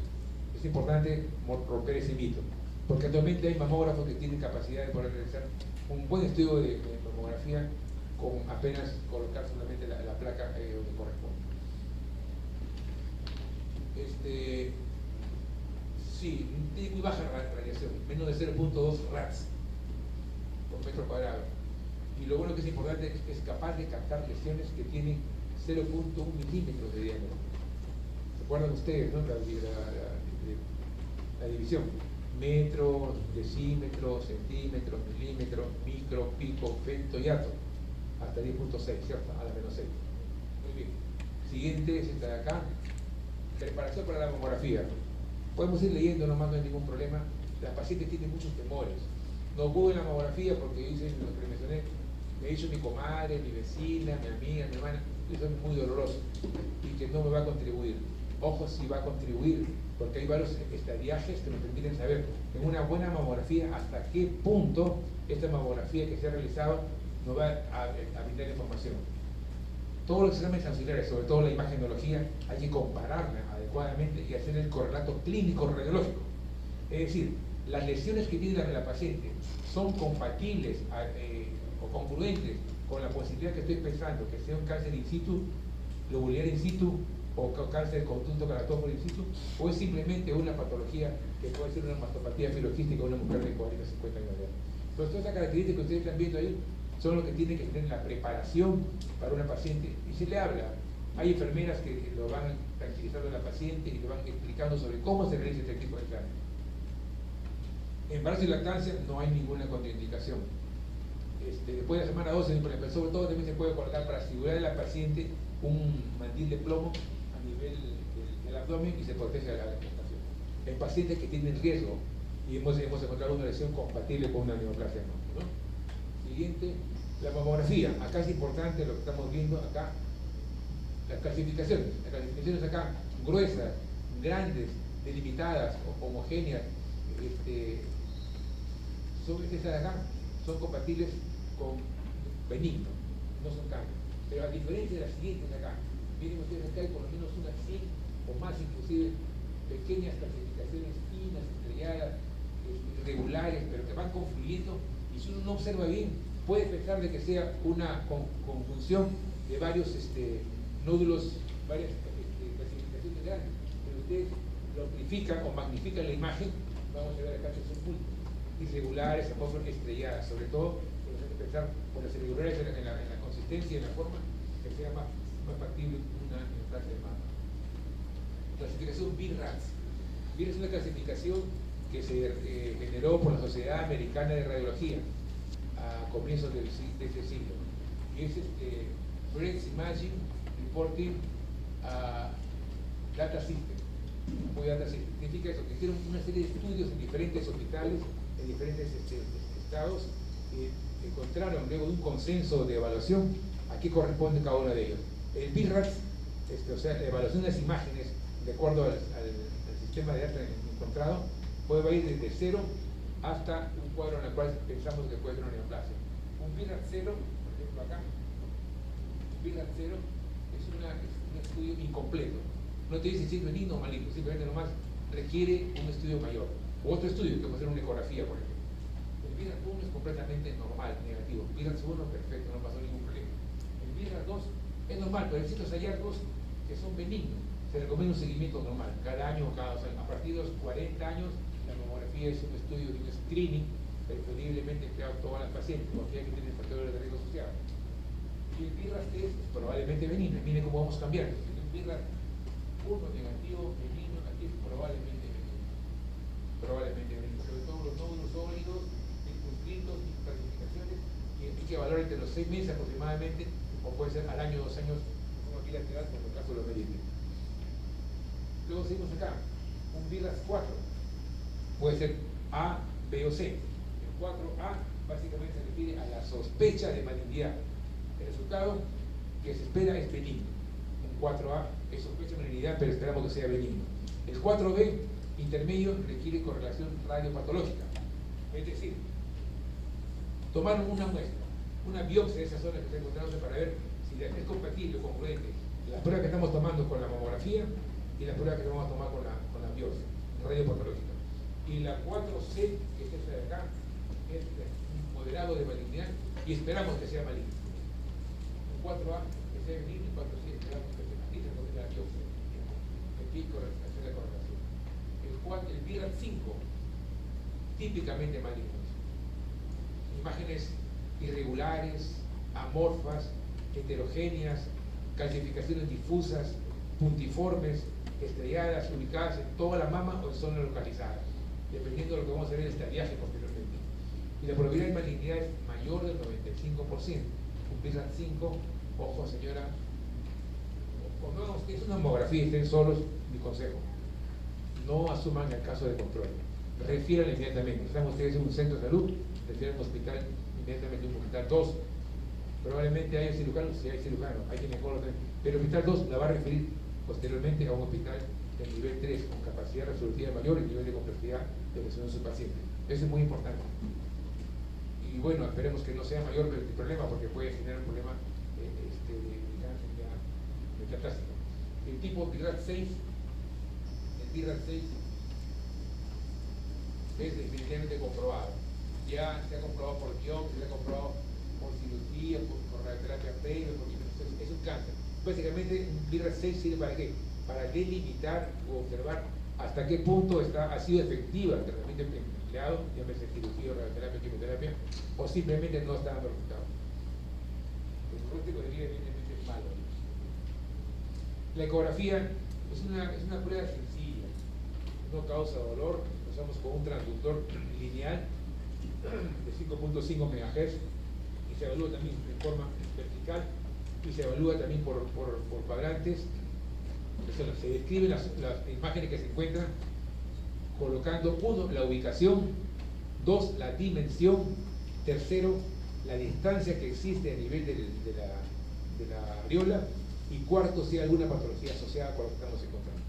S1: Es importante romper ese mito, porque actualmente hay mamógrafos que tienen capacidad de poder realizar un buen estudio de mamografía con apenas colocar solamente la placa donde corresponde. Sí, tiene muy baja radiación, menos de 0.2 rads por metro cuadrado. Y lo bueno que es importante es que es capaz de captar lesiones que tienen 0.1 milímetros de diámetro. ¿Se acuerdan ustedes, no? La división. Metro, decímetro, centímetro, milímetro, micro, pico, femto y ato. Hasta 10.6, ¿cierto? A la menos 6. Muy bien. Siguiente es esta de acá. Preparación para la mamografía. Podemos ir leyendo nomás, no hay ningún problema. Las pacientes tienen muchos temores. No pude la mamografía porque dicen, lo que mencioné, me ha dicho mi comadre, mi vecina, mi amiga, mi hermana, que son muy dolorosos y que no me va a contribuir. Ojo, si va a contribuir, porque hay varios estadiajes que nos permiten saber en una buena mamografía hasta qué punto esta mamografía que se ha realizado nos va a brindar información. Todos los exámenes auxiliares, sobre todo la imagenología, hay que compararla adecuadamente y hacer el correlato clínico radiológico. Es decir, las lesiones que tiene la paciente son compatibles o congruentes con la posibilidad que estoy pensando, que sea un cáncer in situ, lobular in situ, o cáncer de conducto caratófono in situ, o es simplemente una patología que puede ser una mastopatía filoquística de una mujer de 40 50 años de edad. Entonces, todas estas características que ustedes están viendo ahí son lo que tiene que tener la preparación para una paciente. Y se le habla, hay enfermeras que lo van tranquilizando a la paciente y le van explicando sobre cómo se realiza este tipo de examen. En embarazo y lactancia no hay ninguna contraindicación. Después de la semana 12, pero sobre todo también se puede colocar para asegurar a la paciente un mandil de plomo a nivel del abdomen y se protege a la gestación. En pacientes que tienen riesgo y hemos encontrado una lesión compatible con una neoplasia, ¿no? Siguiente, la mamografía. Acá es importante lo que estamos viendo acá, las clasificaciones. Las clasificaciones acá, gruesas, grandes, delimitadas, homogéneas, estas de acá son compatibles con benigno, no son cambios. Pero a diferencia de las siguientes de acá, miren ustedes acá hay por lo menos unas 100 o más inclusive pequeñas clasificaciones finas, estrelladas, irregulares, pero que van confluyendo, y si uno no observa bien, puede pensar de que sea una conjunción de varios nódulos, varias clasificaciones grandes, pero ustedes lo amplifican o magnifican la imagen. Vamos a ver acá que son múltiples, irregulares, estrelladas, sobre todo tenemos que pensar por las irregulares en la consistencia y en la forma, que sea más factible una neoplasia de mama. Clasificación BIRADS. BIR es una clasificación que se generó por la Sociedad Americana de Radiología a comienzos de este siglo, y es Breast Imaging Reporting Data System. Significa eso, que hicieron una serie de estudios en diferentes hospitales, en diferentes estados, y encontraron luego de un consenso de evaluación a qué corresponde cada uno de ellos. El BIRADS, o sea, la evaluación de las imágenes de acuerdo al sistema de data encontrado, puede ir desde 0 hasta un cuadro en el cual pensamos que puede ser una neoplasia. Un BIRADS 0, por ejemplo acá, un BIRADS 0 es un estudio incompleto. No te dice si es benigno o maligno, simplemente nomás requiere un estudio mayor. O otro estudio, que puede ser una ecografía, por ejemplo. El BIRADS 1 es completamente normal, negativo. El BIRADS 1, perfecto, no pasó ningún problema. El BIRADS 2 es normal, pero hay ciertos hallazgos que son benignos. Se recomienda un seguimiento normal, cada año o cada 2 años. A partir de los 40 años, la mamografía es un estudio de un screening, preferiblemente empleado a todas las pacientes, porque hay que tener factores de riesgo asociados. Y el BIRADS 3 es probablemente benigno. Miren cómo vamos cambiando. El BIRADS 1 negativo, benigno, aquí es probablemente benigno. Probablemente benigno. Sobre todo los nódulos sólidos, circunscritos y clasificaciones, y hay que valorar entre los 6 meses aproximadamente, o puede ser al año, 2 años, como bilateral, como el caso de los medios. Luego seguimos acá, un BIRADS 4, puede ser A, B o C. El 4A básicamente se refiere a la sospecha de malignidad. El resultado que se espera es benigno. Un 4A es sospecha de malignidad, pero esperamos que sea benigno. El 4B, intermedio, requiere correlación radiopatológica. Es decir, tomar una muestra, una biopsia de esa zona que está encontrándose para ver si es compatible o congruente la prueba que estamos tomando con la mamografía y la prueba que vamos a tomar con la biopsia radiopatológica. Y la 4C, que es esta de acá, es un moderado de malignidad y esperamos que sea maligno. Un 4A que sea benigno y 4C esperamos que sea maligno porque la biopsia. El pico hacer la correlación. El BRAF 5, típicamente malignos. Imágenes irregulares, amorfas, heterogéneas, calcificaciones difusas, puntiformes, estrelladas, ubicadas en toda la mama o en zona localizada, dependiendo de lo que vamos a ver en el estadiaje posteriormente. Y la probabilidad de malignidad es mayor del 95%. Un BRAF 5, ojo señora, cuando hagamos que es una mamografía y estén solos, mi consejo, no asuman el caso de control, refieran inmediatamente. Están ustedes en un centro de salud, refieran a un hospital inmediatamente, un hospital 2. Probablemente haya cirujanos, si hay cirujanos, hay ginecólogos también, pero el hospital 2 la va a referir posteriormente a un hospital de nivel 3 con capacidad resolutiva mayor y nivel de complejidad de atención de su paciente. Eso es muy importante. Y bueno, esperemos que no sea mayor el problema porque puede generar un problema de cáncer ya metastásico. El tipo BRAF 6, es definitivamente comprobado. Ya se ha comprobado por biopsia, se ha comprobado por cirugía, por radioterapia previa, porque es un cáncer. Básicamente, un BRAF 6 sirve para qué? Para delimitar o observar hasta qué punto ha sido efectiva el tratamiento empleado, llámese cirugía, radioterapia, quimioterapia, o simplemente no está dando resultados. El diagnóstico de vida evidentemente es malo. La ecografía es una prueba sencilla, no causa dolor, lo usamos con un transductor lineal de 5.5 MHz y se evalúa también de forma vertical y se evalúa también por cuadrantes. Se describen las imágenes que se encuentran colocando, uno, la ubicación, dos, la dimensión, tercero, la distancia que existe a nivel de la areola y cuarto, si hay alguna patología asociada con lo que estamos encontrando.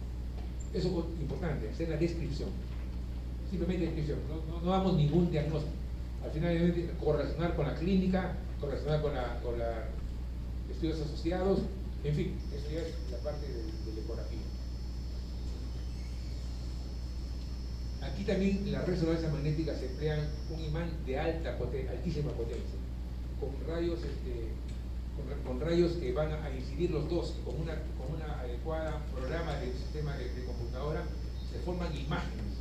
S1: Eso es importante, hacer la descripción, simplemente descripción, no damos ningún diagnóstico. Al final, correlacionar con la clínica, correlacionar con la estudios asociados, en fin, eso ya es la parte de la ecografía. Aquí también la resonancia magnética se emplea un imán de altísima potencia, con rayos que van a incidir los dos, con una adecuada programa del sistema de computadora, se forman imágenes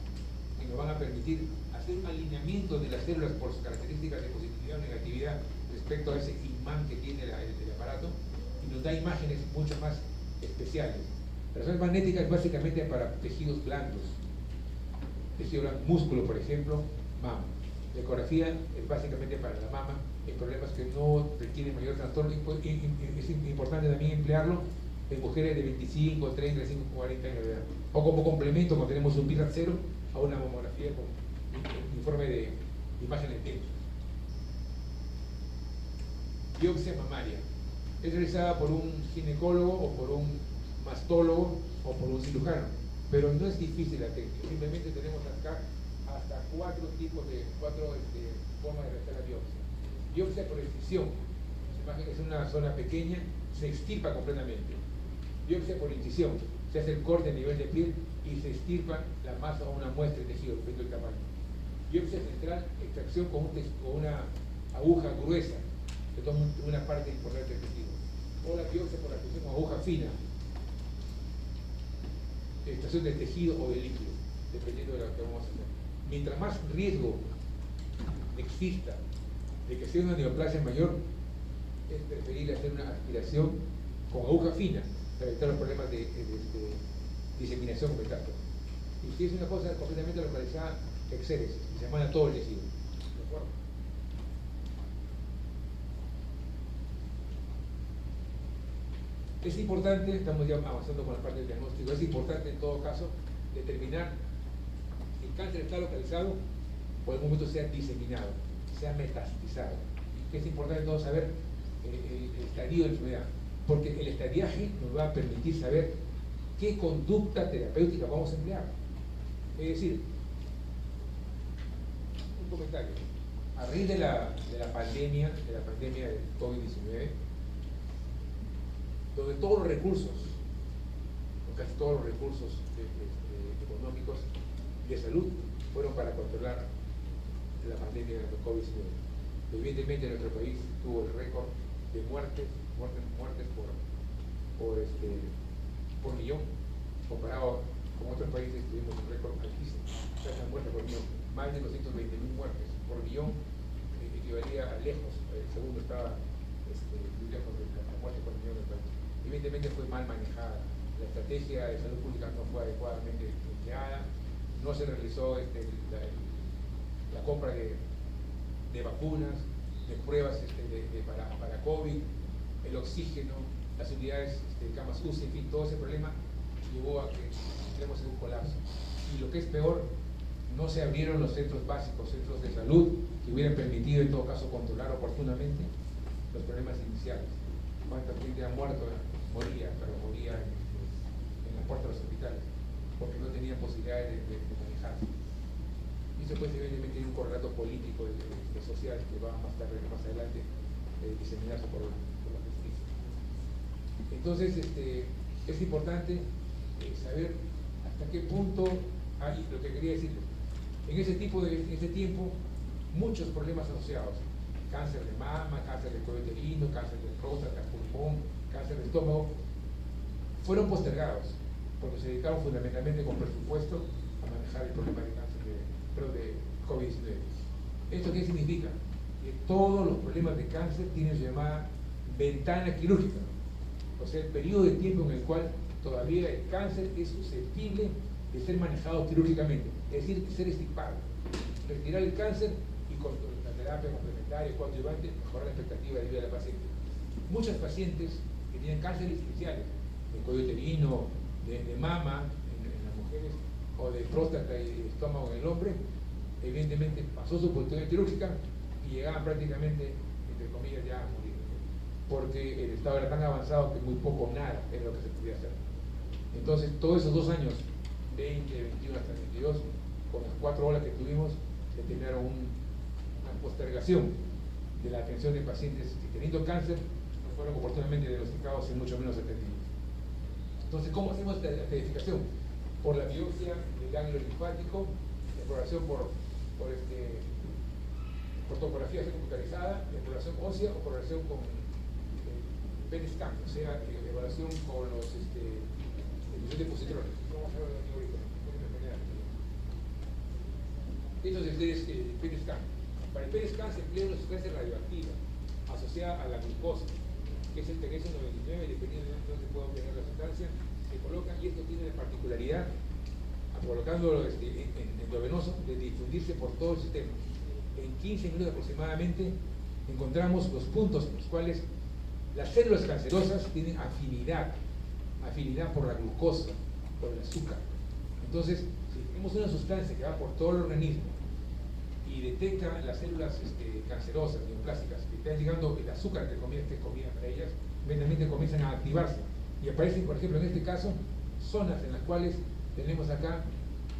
S1: que nos van a permitir hacer un alineamiento de las células por sus características de positividad o negatividad respecto a ese imán que tiene el aparato, y nos da imágenes mucho más especiales. La resonancia magnética es básicamente para tejidos blandos, tejido blando, músculo, por ejemplo, mama. La ecografía es básicamente para la mama, en problemas que no requieren mayor trastorno. Es importante también emplearlo en mujeres de 25, 30, 35, 40 años de edad, o como complemento cuando tenemos un BRAF 0 a una mamografía con informe de imagen de tiempo. Biopsia mamaria es realizada por un ginecólogo o por un mastólogo o por un cirujano, pero no es difícil la técnica. Simplemente tenemos acá hasta cuatro formas de realizar la biopsia. Biopsia por excisión, es una zona pequeña, se extirpa completamente. Biopsia por incisión, se hace el corte a nivel de piel y se extirpa la masa o una muestra de tejido, depende del tamaño. Biopsia central, extracción con una aguja gruesa, que toma una parte importante del tejido. O la biopsia por extracción con aguja fina, extracción de tejido o de líquido, dependiendo de lo que vamos a hacer. Mientras más riesgo exista de que sea una neoplasia mayor, es preferible hacer una aspiración con aguja fina para evitar los problemas de diseminación con metástasis. Y si es una cosa completamente localizada, excedes, se manda todo el tejido. ¿De acuerdo? Es importante, estamos ya avanzando con la parte del diagnóstico, es importante en todo caso determinar si el cáncer está localizado o en algún momento sea diseminado, sea metastizado. Es importante todo saber el estadio de la enfermedad, porque el estadiaje nos va a permitir saber qué conducta terapéutica vamos a emplear. Es decir, un comentario. A raíz de la pandemia del COVID-19, donde todos los recursos, o casi todos los recursos económicos y de salud fueron para controlar la pandemia de COVID-19. Evidentemente nuestro país tuvo el récord de muertes por millón, comparado con otros países tuvimos un récord altísimo, tasa de muertes por millón, más de 220.000 muertes por millón, equivalía a lejos, el segundo estaba muy lejos de la muerte por millón del país. Evidentemente fue mal manejada, la estrategia de salud pública no fue adecuadamente empleada, no se realizó la compra de vacunas, de pruebas para COVID, el oxígeno, las unidades de camas UCI, en fin, todo ese problema llevó a que entremos en un colapso. Y lo que es peor, no se abrieron los centros básicos, centros de salud, que hubieran permitido en todo caso controlar oportunamente los problemas iniciales. ¿Cuánta gente ha muerto? Moría en la puerta de los hospitales, porque no tenían posibilidades de manejarse. Y eso pues evidentemente tiene un correlato político y social que va más adelante diseminarse por la justicia. Entonces es importante saber hasta qué punto hay lo que quería decirles. En ese tiempo, muchos problemas asociados, cáncer de mama, cáncer de cuello uterino, cáncer de próstata, pulmón, cáncer de estómago, fueron postergados porque se dedicaron fundamentalmente con presupuesto a manejar el problema de cáncer de COVID-19. ¿Esto qué significa? Que todos los problemas de cáncer tienen su llamada ventana quirúrgica, o sea, el periodo de tiempo en el cual todavía el cáncer es susceptible de ser manejado quirúrgicamente, es decir, ser extirpado, retirar el cáncer y con la terapia complementaria, coadyuvante, mejorar la expectativa de vida de la paciente. Muchos pacientes que tienen cánceres iniciales, de cuello uterino, de mama en las mujeres, o de próstata y estómago en el hombre, evidentemente pasó su oportunidad quirúrgica y llegaban prácticamente, entre comillas, ya a morir, porque el estado era tan avanzado que muy poco o nada era lo que se podía hacer. Entonces, todos esos 2 años, 20, 21 hasta 22, con las 4 olas que tuvimos, se terminaron una postergación de la atención de pacientes que teniendo cáncer no fueron oportunamente diagnosticados y mucho menos atendidos. Entonces, ¿cómo hacemos esta identificación? Por la biopsia del ganglio linfático, exploración por topografía computarizada, exploración ósea o exploración con PET scan, o sea, evaluación con los emisiones de positrones. Vamos a ver ahorita. Estos es PET scan. Para el PET scan se emplea una sustancia radioactiva asociada a la glucosa, que es el TGS 99, dependiendo de dónde se pueda obtener la sustancia, se coloca, y esto tiene la particularidad, colocándolo endovenoso, de difundirse por todo el sistema. En 15 minutos aproximadamente encontramos los puntos en los cuales las células cancerosas tienen afinidad por la glucosa, por el azúcar. Entonces, si tenemos una sustancia que va por todo el organismo y detecta las células cancerosas, neoplásicas, que están llegando el azúcar que comida para ellas, inmediatamente comienzan a activarse y aparecen, por ejemplo, en este caso, zonas en las cuales tenemos acá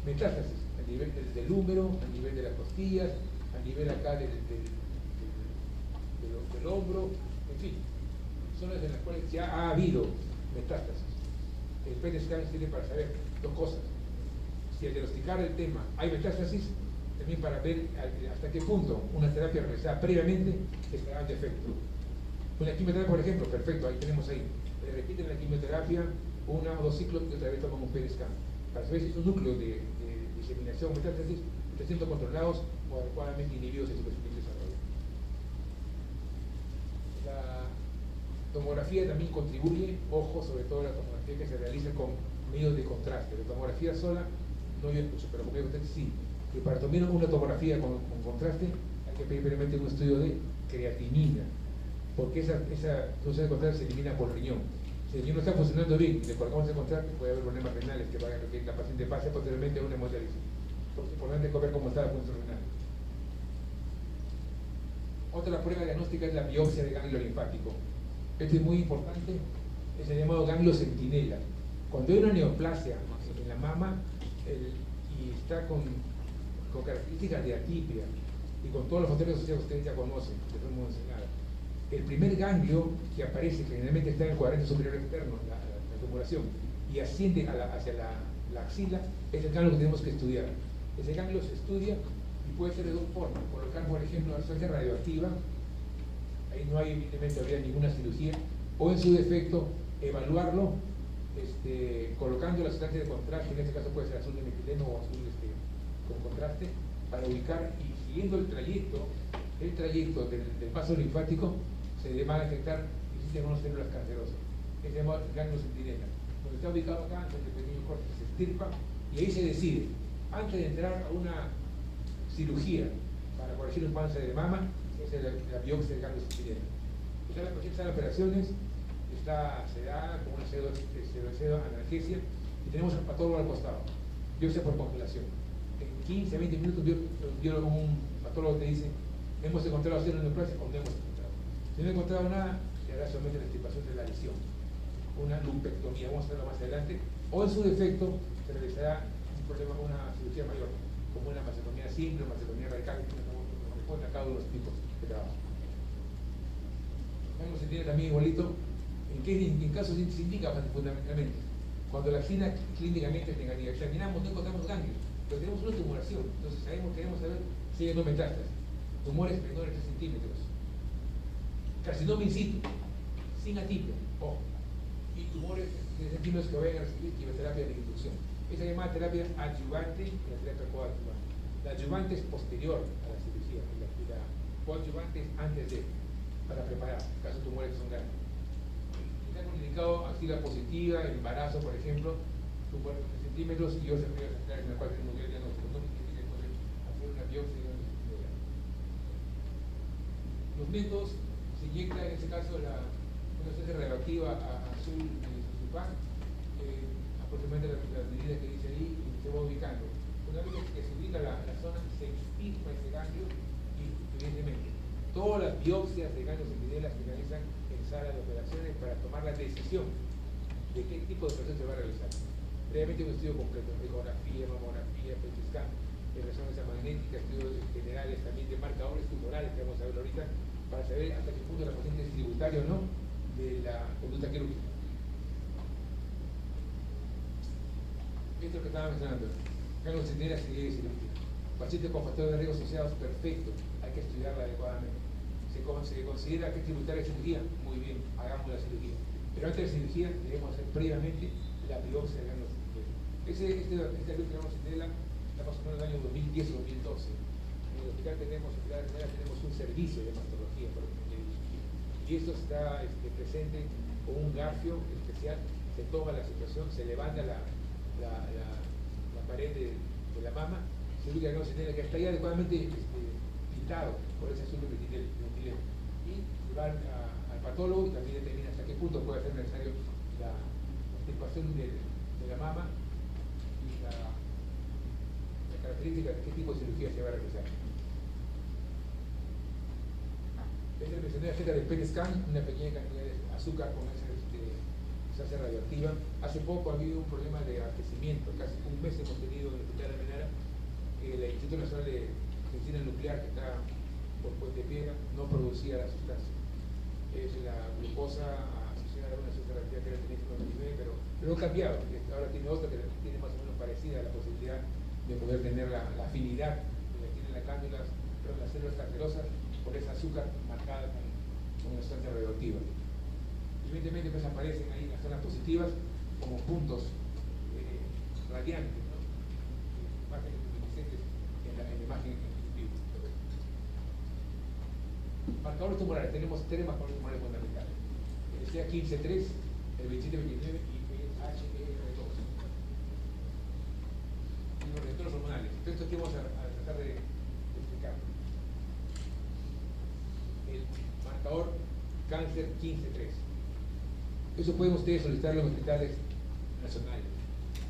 S1: metástasis, a nivel del húmero, a nivel de las costillas, a nivel acá del hombro, en fin, zonas en las cuales ya ha habido metástasis. El PET scan sirve para saber 2 cosas: si al diagnosticar el tema hay metástasis, también para ver hasta qué punto una terapia realizada previamente estará en efecto. Con la quimioterapia, por ejemplo, perfecto, ahí tenemos ahí, le repiten la quimioterapia 1 o 2 ciclos y otra vez toman un PET scan para saber si esos núcleos de diseminación o metástasis están siendo controlados o adecuadamente inhibidos en su desarrollo. La tomografía también contribuye, ojo, sobre todo la tomografía que se realiza con medios de contraste. La tomografía sola no yo escucho, pero como digo usted sí, que para tomar una tomografía con contraste hay que pedir previamente un estudio de creatinina, porque esa sustancia de contraste se elimina por riñón. Si el riñón no está funcionando bien y le colocamos ese contraste, puede haber problemas renales que vayan a que la paciente pase posteriormente a una hemodiálisis. Es importante ver cómo está la función renal. Otra prueba diagnóstica es la biopsia de ganglio linfático. Este es muy importante, es el llamado ganglio centinela. Cuando hay una neoplasia en la mama y está con características de atipia y con todos los factores asociados que ustedes ya conocen, que hemos enseñado, El primer ganglio que aparece generalmente está en el cuadrante superior externo, la tumulación, y asciende hacia la axila, es el ganglio que tenemos que estudiar. Ese ganglio se estudia y puede ser de dos formas: colocar, por ejemplo, una sustancia radioactiva, ahí no hay evidentemente todavía ninguna cirugía, o en su defecto evaluarlo colocando la sustancia de contraste, en este caso puede ser azul de metileno o azul con contraste, para ubicar, y siguiendo el trayecto del vaso linfático se van a detectar si existen unas células cancerosas. Se llama ganglio centinela. Donde está ubicado acá, el pequeño corte se extirpa y ahí se decide, antes de entrar a una cirugía para corregir un cáncer de mama, es la biopsia del ganglio centinela. Estas operaciones se da con una pseudoanalgesia y tenemos al patólogo al costado, biopsia por congelación. En 15 a 20 minutos un patólogo te dice: hemos encontrado células neoplásicas o no hemos encontrado. Si no he encontrado nada, se hará solamente la extirpación de la lesión, una lumpectomía, vamos a verlo más adelante, o en su defecto se realizará una cirugía mayor, como una mastectomía simple, mastectomía radical, que corresponde a cada uno de los tipos de trabajo. Se tiene también igualito. ¿En casos se indica fundamentalmente? Cuando la axila clínicamente es negativa, examinamos, no encontramos ganglios, pero tenemos una tumulación, entonces queremos saber si hay no metástasis, tumores menores de 3 centímetros, carcinoma in situ, sin atipia, y tumores de centímetros que vayan a recibir quimioterapia de inducción. Esa llamada terapia adyuvante y la terapia coadyuvante. La adyuvante es posterior a la cirugía y la coadyuvante es antes de, para preparar, en caso de tumores que son grandes. Está indicado axila positiva, embarazo, por ejemplo, tumores de 3 centímetros y otras enfermedades centrales en la cual tenemos que diagnóstico, no tiene que poder hacer una biopsia. Los métodos se inyecta en este caso una sustancia radioactiva azul de sulfán, aproximadamente las medidas que dice ahí, y se va ubicando. Una vez que se ubica la zona, se extirpa ese ganglio y evidentemente todas las biopsias de ganglios centinela se realizan en sala de operaciones para tomar la decisión de qué tipo de operación se va a realizar. Previamente un estudio completo: ecografía, mamografía, PET scan, resonancia magnética, estudios generales también de marcadores tumorales que vamos a ver ahorita, para saber hasta qué punto la paciente es tributaria o no de la conducta quirúrgica. Esto es lo que estaba mencionando: ganglios centinela cirugía quirúrgica. Pacientes con factores de riesgo asociados, perfecto, hay que estudiarla adecuadamente. Se considera que es tributaria de cirugía, muy bien, hagamos la cirugía. Pero antes de la cirugía debemos hacer previamente la biopsia de ganglios centinela. Esta biopsia de ganglios centinela está más o menos en el año 2010 o 2012. En el hospital tenemos un servicio de mastología, y esto está presente con un garfio especial. Se toma la situación, se levanta la pared de la mama, se ubica el ganglio centinela que está ahí adecuadamente pintado por ese azul de metileno, y se va al patólogo y también determina hasta qué punto puede ser necesario la extirpación de la mama y la característica de qué tipo de cirugía se va a realizar. Les mencioné acerca del PET scan, una pequeña cantidad de azúcar con esa sustancia radioactiva. Hace poco ha habido un problema de abastecimiento, casi un mes hemos tenido en el Hospital de Almenara, el Instituto Nacional de Medicina Nuclear, que está por Puente Piedra, no producía la sustancia. Es la glucosa asociada a una sustancia radioactiva que era tenía 59, pero ha cambiado, ahora tiene otra que tiene más o menos parecida a la posibilidad de poder tener la afinidad que tienen las glándulas, pero las células cancerosas, por ese azúcar marcada con una sustancia radioactiva. Evidentemente pues aparecen ahí las zonas positivas como puntos radiantes, ¿no? Imágenes luminiscentes en la imagen en vivo. Marcadores tumorales, tenemos 3 marcadores tumorales fundamentales: el CA15-3, el 27-29 y el HER2. Y los receptores hormonales. Entonces, aquí vamos a tratar de explicar. El marcador cáncer 15-3. Eso pueden ustedes solicitarlo en hospitales nacionales.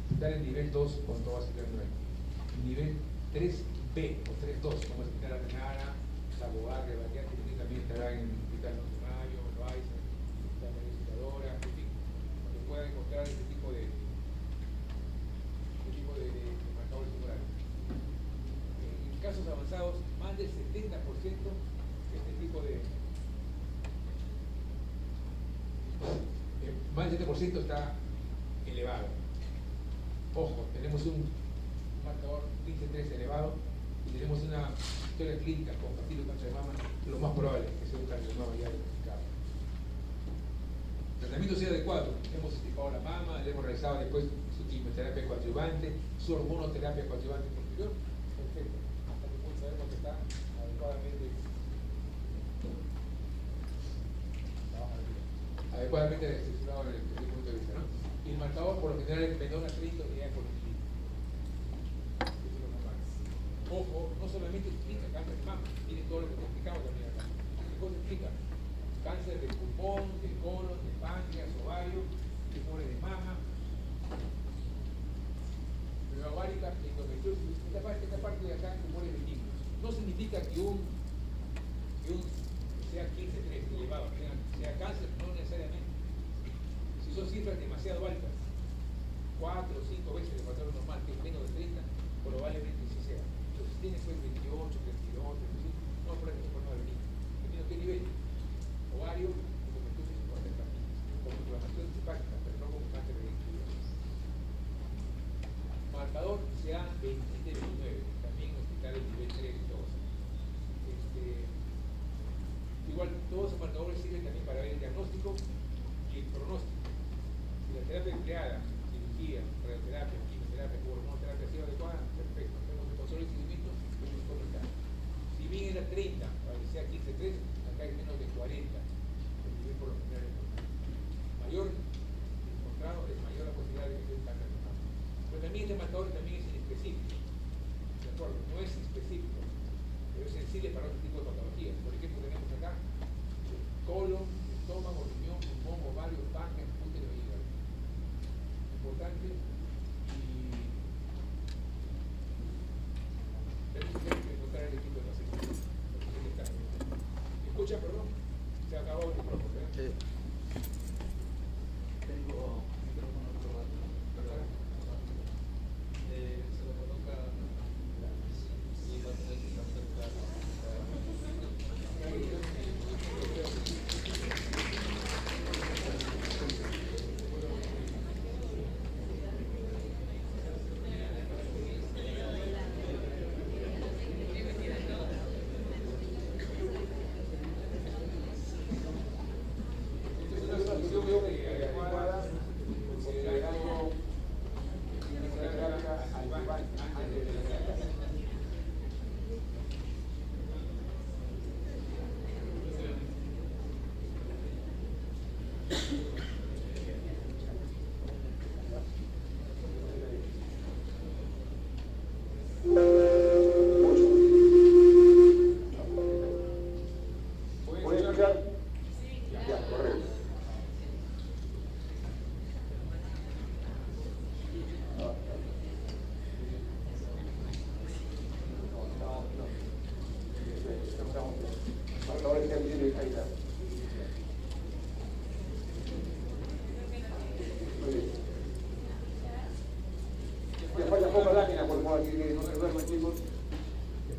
S1: Hospitales nivel 2 con todas las 9. Nivel 3B o 3-2, como el Hospital Almenara, Sabogar, Rebatiante, que también estará en el Hospital Mayo, Loaiza, el Hospital María Auxiliadora, en fin, donde puedan encontrar este tipo de marcadores tumorales. En casos avanzados, más del 70% de este tipo de Más del 7% está elevado. Ojo, tenemos un marcador 15-3 elevado y tenemos una historia clínica con papilo cáncer de mama, lo más probable es que sea un cáncer de mama ya diagnosticado. El tratamiento sea adecuado, hemos estirpado la mama, le hemos realizado después su quimioterapia coadyuvante, su hormonoterapia coadyuvante posterior. Perfecto, hasta que pues sabemos que está adecuadamente seleccionado desde ese punto de vista, ¿no? Y el marcador por lo general es menor a 30 unidades por mililitro. Eso es lo normal. Ojo, no solamente explica cáncer de mama, tiene todo lo que te explicamos también acá. ¿Qué cosa explica? Cáncer del pulmón, del colon, del páncreas, ovario, tumores de mama, prueba ovárica, endometriosis. Esta parte de acá, tumores benignos. No significa que sea 15-3 elevado, sea cáncer, no necesariamente. Si son cifras demasiado altas, 4 o 5 veces el patrón normal, que es menos de 30, probablemente sí sea. Entonces, si tienes pues 28, 32, 35, no, por ejemplo, por no benigno. ¿Dependiendo qué nivel? Ovario, endometriosis y prostatitis, con inflamación hepática, pero no con cáncer de tiroides. Marcador sea 27-29, también en hospitales nivel 3 y 2. Igual, todos esos marcadores sirven también para ver el diagnóstico y el pronóstico. Si la terapia empleada, cirugía, radioterapia, quimioterapia o hormonoterapia ha sido adecuada, perfecto. Hacemos el control y seguimiento y el comentario. Si bien era 30, para que sea 15-3, acá hay menos de 40. El nivel por lo general es mayor encontrado, es mayor la posibilidad de que sea un cáncer de mama. Pero también este marcador también es inespecífico. ¿De acuerdo? No es específico, pero es sensible para otro tipo de patologías. Por ejemplo, tenemos acá colon, estómago, riñón, pulmón, ovario, páncreas, útero y hígado. Importante y tenemos que encontrar el equipo de pacientes. ¿Me escucha, perdón? Se acabó el micrófono, ¿eh?
S2: Tengo micrófono probado. ¿Verdad? Se lo coloca y va a tener que estar cerca.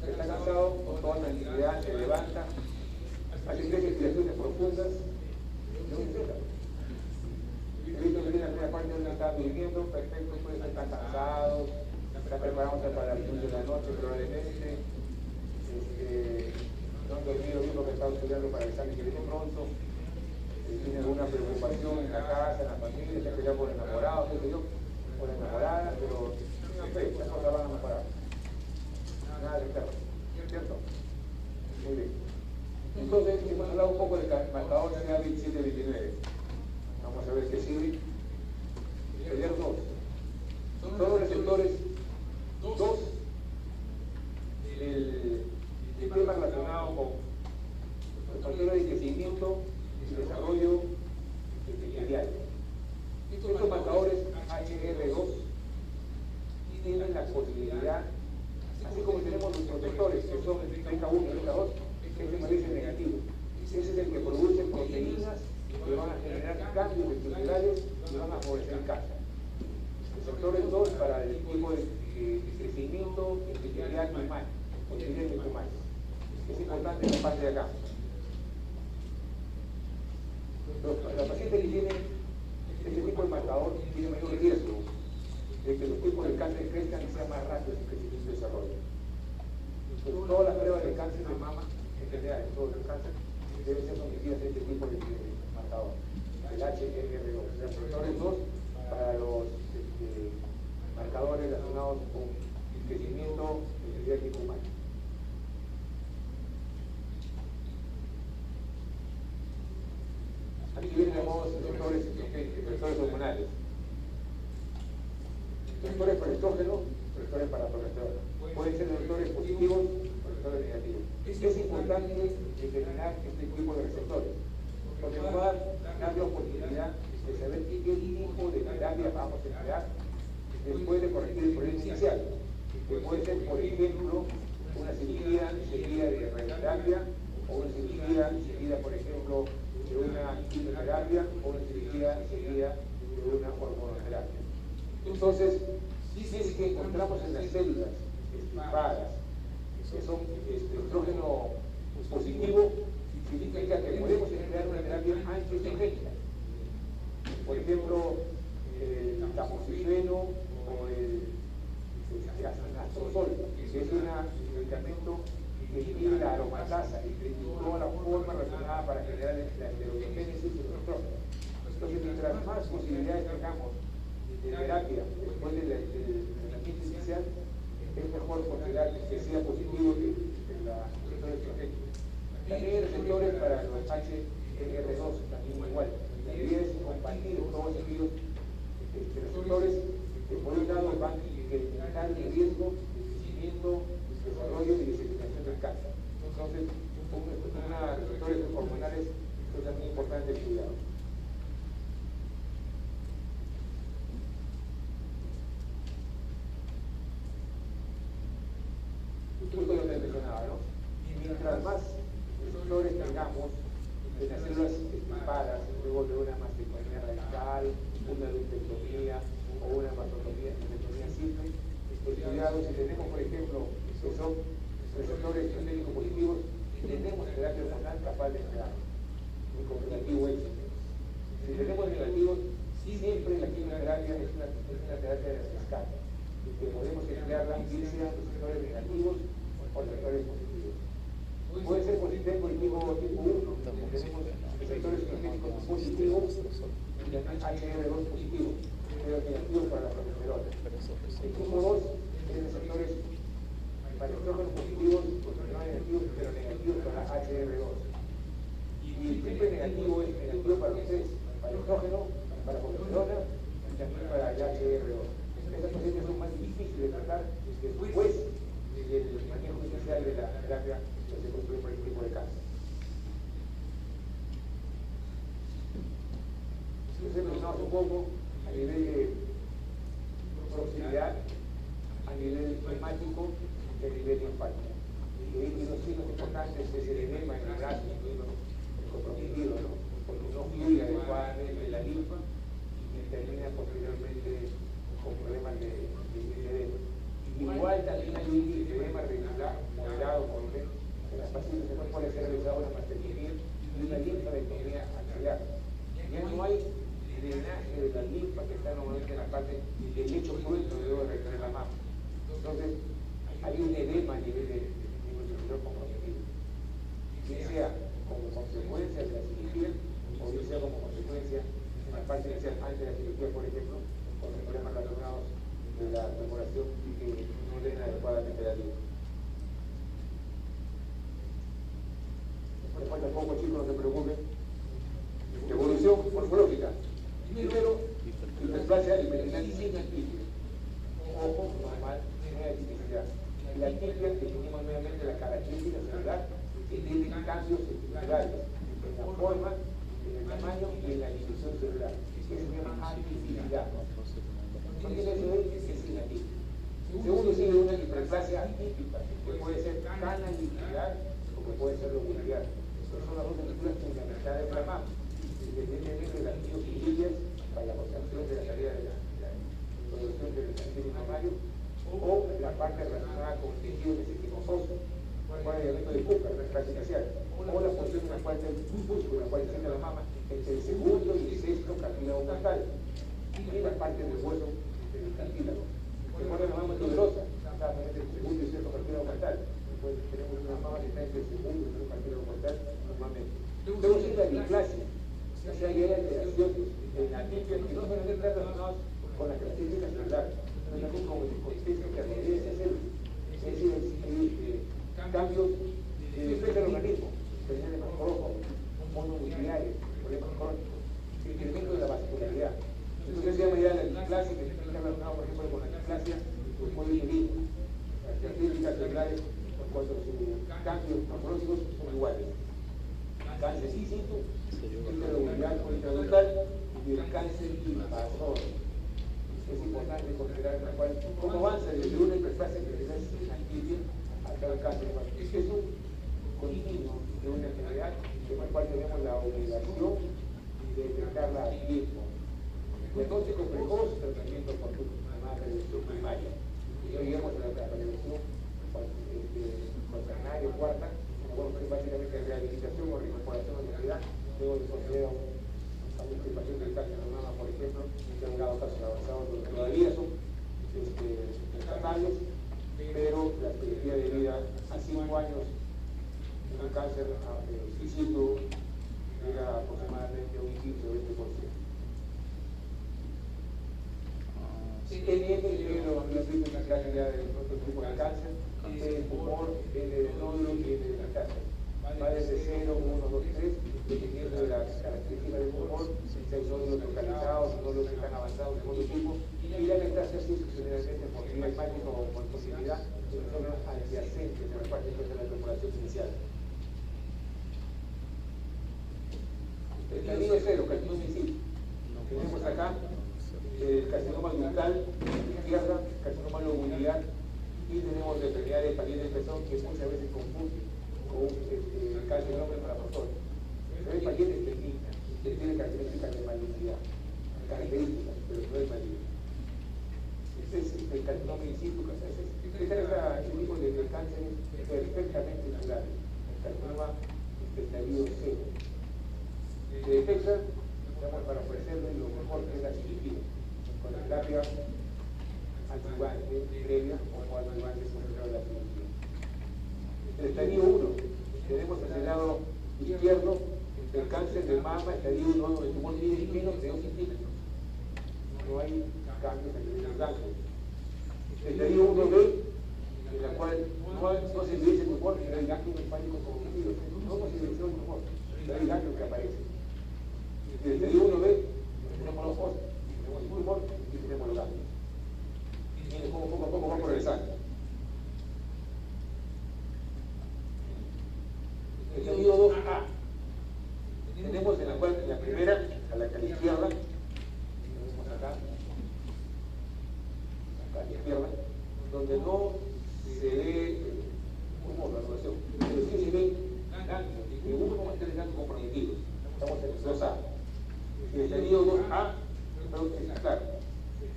S3: Está cansado, con toda tranquilidad, se levanta, hace 3 respiraciones profundas, no intenta. He visto que viene la primera parte donde está durmiendo, perfecto, puede estar cansado, está preparándose para el turno de la noche probablemente, no han dormido bien porque está estudiando para el examen que viene pronto, tiene alguna preocupación en la casa, en la familia, se ha peleado por el enamorado, qué sé yo, por la enamorada, pero no fe, las cosas van a mejorar. Nada de terror, ¿cierto? Muy bien. Entonces, hemos hablado un poco del marcador CA 27-29. Vamos a ver qué sigue. Serían 2. Son los receptores 2 del tema relacionado con el factor de crecimiento y desarrollo epitelial. Estos marcadores HR2 tienen la posibilidad, así como tenemos los protectores que son beta 1 y beta 2, este matriz es negativo. Ese es el que produce proteínas que van a generar cambios epiteliales que van a favorecer el cáncer. Receptores 2 para el tipo de crecimiento epitelial normal, o epitelial normal. Es importante esta parte de acá. Los pacientes que tienen este tipo de marcador tienen mayor riesgo de que los tipos de cáncer crezcan y sean más rápidos en crecimiento y desarrollo. Entonces, todas las pruebas de cáncer de mama, en general, en todos los cánceres, deben ser sometidas a este tipo de marcador, el HRO, o sea, receptores 2 para los marcadores relacionados con el crecimiento pediátrico humano. Aquí vienen llamados receptores hormonales. Receptores para estrógeno, receptores para progesterona. Pueden ser receptores positivos o receptores negativos. Es importante determinar este tipo de receptores, porque nos va a dar la oportunidad de saber qué tipo de terapia vamos a emplear después de corregir el problema inicial, que puede ser, por ejemplo, una cirugía seguida de radioterapia o una cirugía seguida, por ejemplo, de una quimioterapia o una cirugía seguida de una hormonoterapia. Entonces, si es que encontramos en las células extirpadas que son estrógeno positivo, significa que podemos emplear una terapia antiestrogénica. Por ejemplo, el tamoxifeno o el anastrozol, que es un medicamento que inhibe la aromatasa y toda la forma relacionada para generar la esteroiogénesis de los estrógenos. Entonces, mientras más posibilidades tengamos de terapia después del tratamiento inicial, es mejor considerar que sea positivo que la receptor estrogénico. También hay receptores para los HRR2, también igual. La idea es compartir todos aquellos receptores que por un lado van a incrementar el riesgo de crecimiento, desarrollo y diseminación del cáncer. Entonces, receptores hormonales es también importante el cuidado. Justo lo que mencionaba, ¿no? Y mientras más receptores tengamos en las células extirpadas, luego de una mastectomía radical, una lumpectomía o una mastectomía simple, cuidado, si tenemos, por ejemplo, que son receptores estrogénicos positivos, tenemos terapia hormonal capaz de emplear un completativo éxito. Si tenemos negativos, siempre la quimioterapia es una terapia de rescate, que podemos emplearla bien sean receptores negativos o receptores positivos. Puede ser positivo tipo 1, donde tenemos receptores estrogénicos positivos y también HRR2 positivos, pero negativos para la progesterona. El tipo 2 es receptores para estrógenos positivos, progesterona negativos, pero negativos para HRR2. Y el triple negativo es negativo para los tres, para el estrógeno, para la progesterona y también para el HRR2. Estas pacientes son más difíciles de tratar después del manejo inicial de la terapia que se construye por el tipo de cáncer. Entonces, mencionamos un poco a nivel de proximidad, a nivel hemático y a nivel linfático. Y los signos importantes es el edema en el brazo, el comprometido, ¿no? Porque no fluye adecuadamente la linfa y termina posteriormente con problemas de edema. Igual también hay un edema regular, moderado, por ejemplo, en las pacientes que no puede ser realizada una mastectomía y una linfadectomía axilar. Ya no hay drenaje de la linfa que está normalmente en la parte del lecho cruento de la mama. Entonces, hay un edema a nivel de nivelo comprometido. Bien sea como consecuencia de la cirugía o bien sea como consecuencia en la parte inicial antes de la cirugía, por ejemplo, con los problemas relacionados de la memoración y que no drena adecuadamente la linfa. Me falta poco, chicos, no se preocupen. Evolución morfológica. Primero, hiperplasia abdominal sin antígeno. Ojo, normal, no hay tipicidad. La tipia definimos nuevamente la característica celular que tiene cambios estructurales en la forma, en el tamaño y en la distribución celular. Que se llama atipicidad. ¿Qué quiere decir? Es inatípico. Segundo, sigue una hiperplasia atípica, que puede ser canalicidad o que puede ser lobular. Son las dos estructuras fundamentales de la mama, independientemente de las miofilillas para la obtención de la salida de la producción del antígeno mamario o la parte relacionada con el tejido vesículo-óseo, cual es el diabetes de Cooper, la clase facial, o la función en la cual el músculo, la cual desciende la mama, entre el segundo y el sexto cartílago costal y las partes del hueso del cartílago. Recuerden la mama tuberosa, está entre el segundo y el sexto cartílago costal. Después tenemos una mama que está entre el segundo y el sexto cartílago costal normalmente. Luego sigue la displasia, o sea, hay alteraciones en la tibia que no solamente están relacionadas con las características celulares, sino también con el contexto que rodea esa célula. Es decir, cambios de defensa del organismo, presiones macrófagos, mononucleares, problemas crónicos, incremento de la vascularidad. Entonces se llama ya la displasia, que está relacionado, por ejemplo, con la displasia del cuello uterino. Las características celulares, en cuanto a sus cambios morfológicos, son iguales. Cáncer cístico, intraductal o intraductal y el cáncer invasor. Es importante considerar cómo avanza desde una hiperplasia que se hace antibiótica hasta el cáncer invasor. Es un continuo de una enfermedad con la cual tenemos la obligación de detectarla a tiempo. Diagnóstico precoz, tratamiento oportuno, llamada prevención primaria. Y hoy llegamos a la prevención cuaternaria, cuarta, bueno, que es básicamente rehabilitación o recuperación de la edad. Luego se considera a un paciente de cáncer de mama, por ejemplo, que han dado casos avanzados, pero todavía son tratables, pero la expectativa de vida a 5 años en un cáncer físico llega aproximadamente a un 15 o 20%. TNF es lo que nos una cantidad de otro tipo de cáncer, el tumor, el nódulo y el metástasis. Va desde 0, 1, 2, 3, dependiendo de las características del tumor, si hay nódulos localizados, nódulos que están avanzados de otro tipo, y la metástasis generalmente por vía hepática o por posibilidad de zonas adyacentes a la parte de la perforación inicial. Estadio 0, carcinoma in situ. Tenemos acá el carcinoma ductal, izquierda, carcinoma lobular, y tenemos la enfermedad de Paget del pezón que muchas veces confunde con carcinoma inflamatorio. Pero el Paget es benigna, tiene características de malignidad, características, pero no es maligna. Este es el carcinoma in situ, este tipo de cáncer es perfectamente curable. El carcinoma estadio 0. Se detecta, para ofrecerle lo mejor que es la cirugía, con la terapia adyuvante previa o adyuvante posterior a la cirugía. El estadio 1, tenemos en el lado izquierdo el cáncer de mama, estadio 1, donde el tumor mide menos de 2 centímetros. No hay cambios en el ganglio. El estadio 1B, en la cual no se ve ese tumor, pero hay ganglios linfáticos cognitivo. No se ve el tumor, pero hay ganglios que aparecen. Y el estadio 1B, tenemos los ojos, tenemos el tumor y tenemos los ganglios. Miren cómo poco a poco va progresando. El estadio 2A, tenemos en la cual, en la primera, a la izquierda, tenemos acá a la izquierda, donde no se ve tumor, la relación, pero sí se ve ganglios, de 1,3 ganglios comprometidos. Estamos en el 2A. El estadio 2A, claro,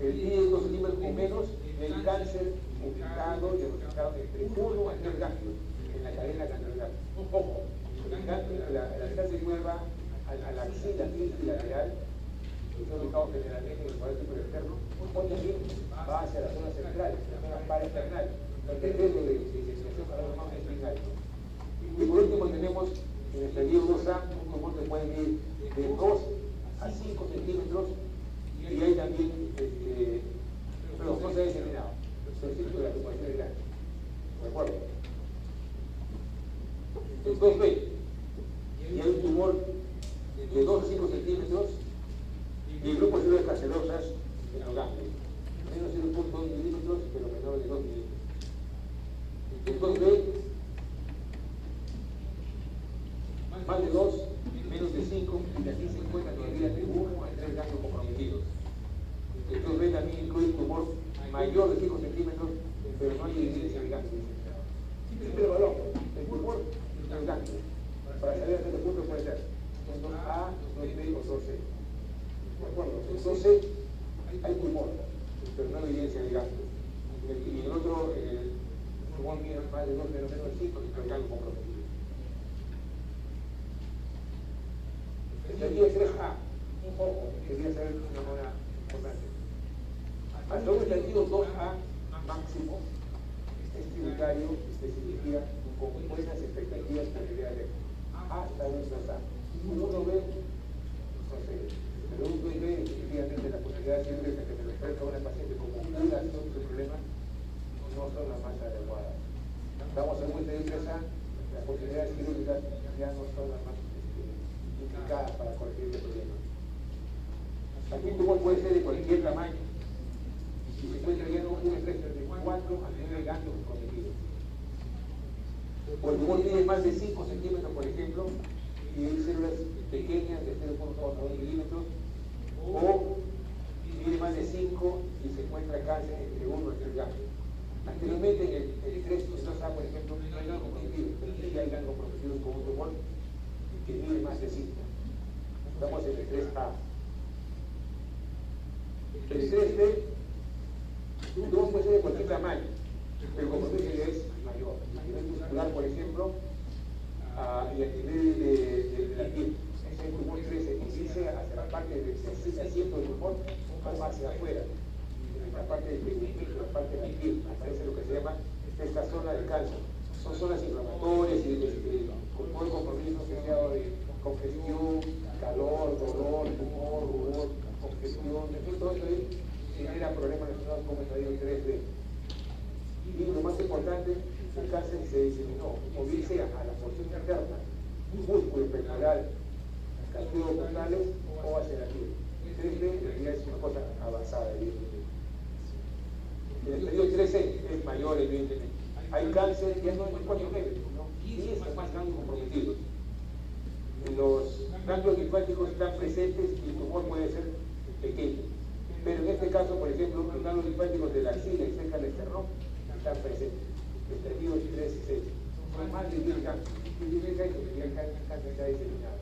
S3: el 2 centímetros o menos del cáncer ubicado y diagnosticado entre 1 a 3 ganglios en la cadena ganglionar. Ojo, la cáncer lleva a la axila lateral, que está ubicado generalmente en el cuadrante externo, o también va hacia la zona central, la zona paraesternal, el riesgo de disección para los más espinal. Y por último tenemos en el estadio 2A un tumor que puede ir de 2 a 5 centímetros y hay también, pero no se ha determinado, el ciclo de la ocupación de grande. ¿De acuerdo? El 2B, y hay un tumor de 2 a 5 centímetros y el grupo de células cancerosas en los ganglios. Menos de 1.2 milímetros, pero menor de 2 milímetros. El 2B, más de 2, menos de 5, y aquí se encuentra todavía de 1 a 3 ganglios comprometidos. El 2B también incluye un tumor mayor de 5 centímetros, pero no hay evidencia de ganglios. Siempre evaluamos el tumor y el ganglio, para saber hasta qué punto puede ser. En 2A, 2B o 2C. ¿De acuerdo? En 2C hay tumor, pero no hay evidencia de ganglio. Y el otro, el tumor mide más de 2, menos de 5, y el ganglio comprometido. estadio 3A, ojo, quería saber una hora importante. Hasta un estadio 2A máximo es tributario y se significa con buenas expectativas de calidad de hasta un 2A. Uno ve, no sé, pero uno ve efectivamente la posibilidad siempre de que me lo ofrezca una paciente como cura son sus problemas, no son las más adecuadas. Vamos a un estadio 3A, las posibilidades quirúrgicas ya no son las más indicadas para corregir el problema. Aquí el tumor puede ser de cualquier tamaño y se encuentra lleno un espectro de 4 a 9 ganglios comprometidos. O el tumor tiene más de 5 centímetros, por ejemplo, y hay células pequeñas de 0.2 a 2 milímetros, o tiene más de 5 y se encuentra cáncer entre 1 y 3 ganglios. Anteriormente en el 3 y 2A, por ejemplo, no hay ganglios comprometidos, pero sí hay ganglios comprometidos con un tumor que mide más de 5. Estamos en el 3A. El 3B, un tumor puede ser de cualquier tamaño, pero como dije es mayor. A nivel muscular, por ejemplo, y a nivel de la piel. Ese tumor crece y dice hacia la parte del asiento del tumor o hacia afuera. En la parte del pigmento, la parte de la piel, aparece lo que se llama esta zona de cáncer. Son zonas inflamatorias y con todo el compromiso asociado de congestión, calor, dolor, tumor, rubor, congestión, en fin, todo eso genera problemas relacionados con el estadio 3B. Y lo más importante, el cáncer se diseminó, o bien sea a la porción interna, músculo pectoral, castigos bucales o hacia la piel. El 3B en realidad es una cosa avanzada, evidentemente. El estadio 3C es mayor, evidentemente. Hay cáncer, ya no es 4 meses, ¿no? 10 o más ganglios comprometidos. Los ganglios linfáticos están presentes y el tumor puede ser pequeño. Pero en este caso, por ejemplo, los ganglios linfáticos de la axila y cerca del esternón están presentes. Estadios 3 y 6. Son más de 10 ganglios. Y 10 ganglios que el cáncer se ha diseminado.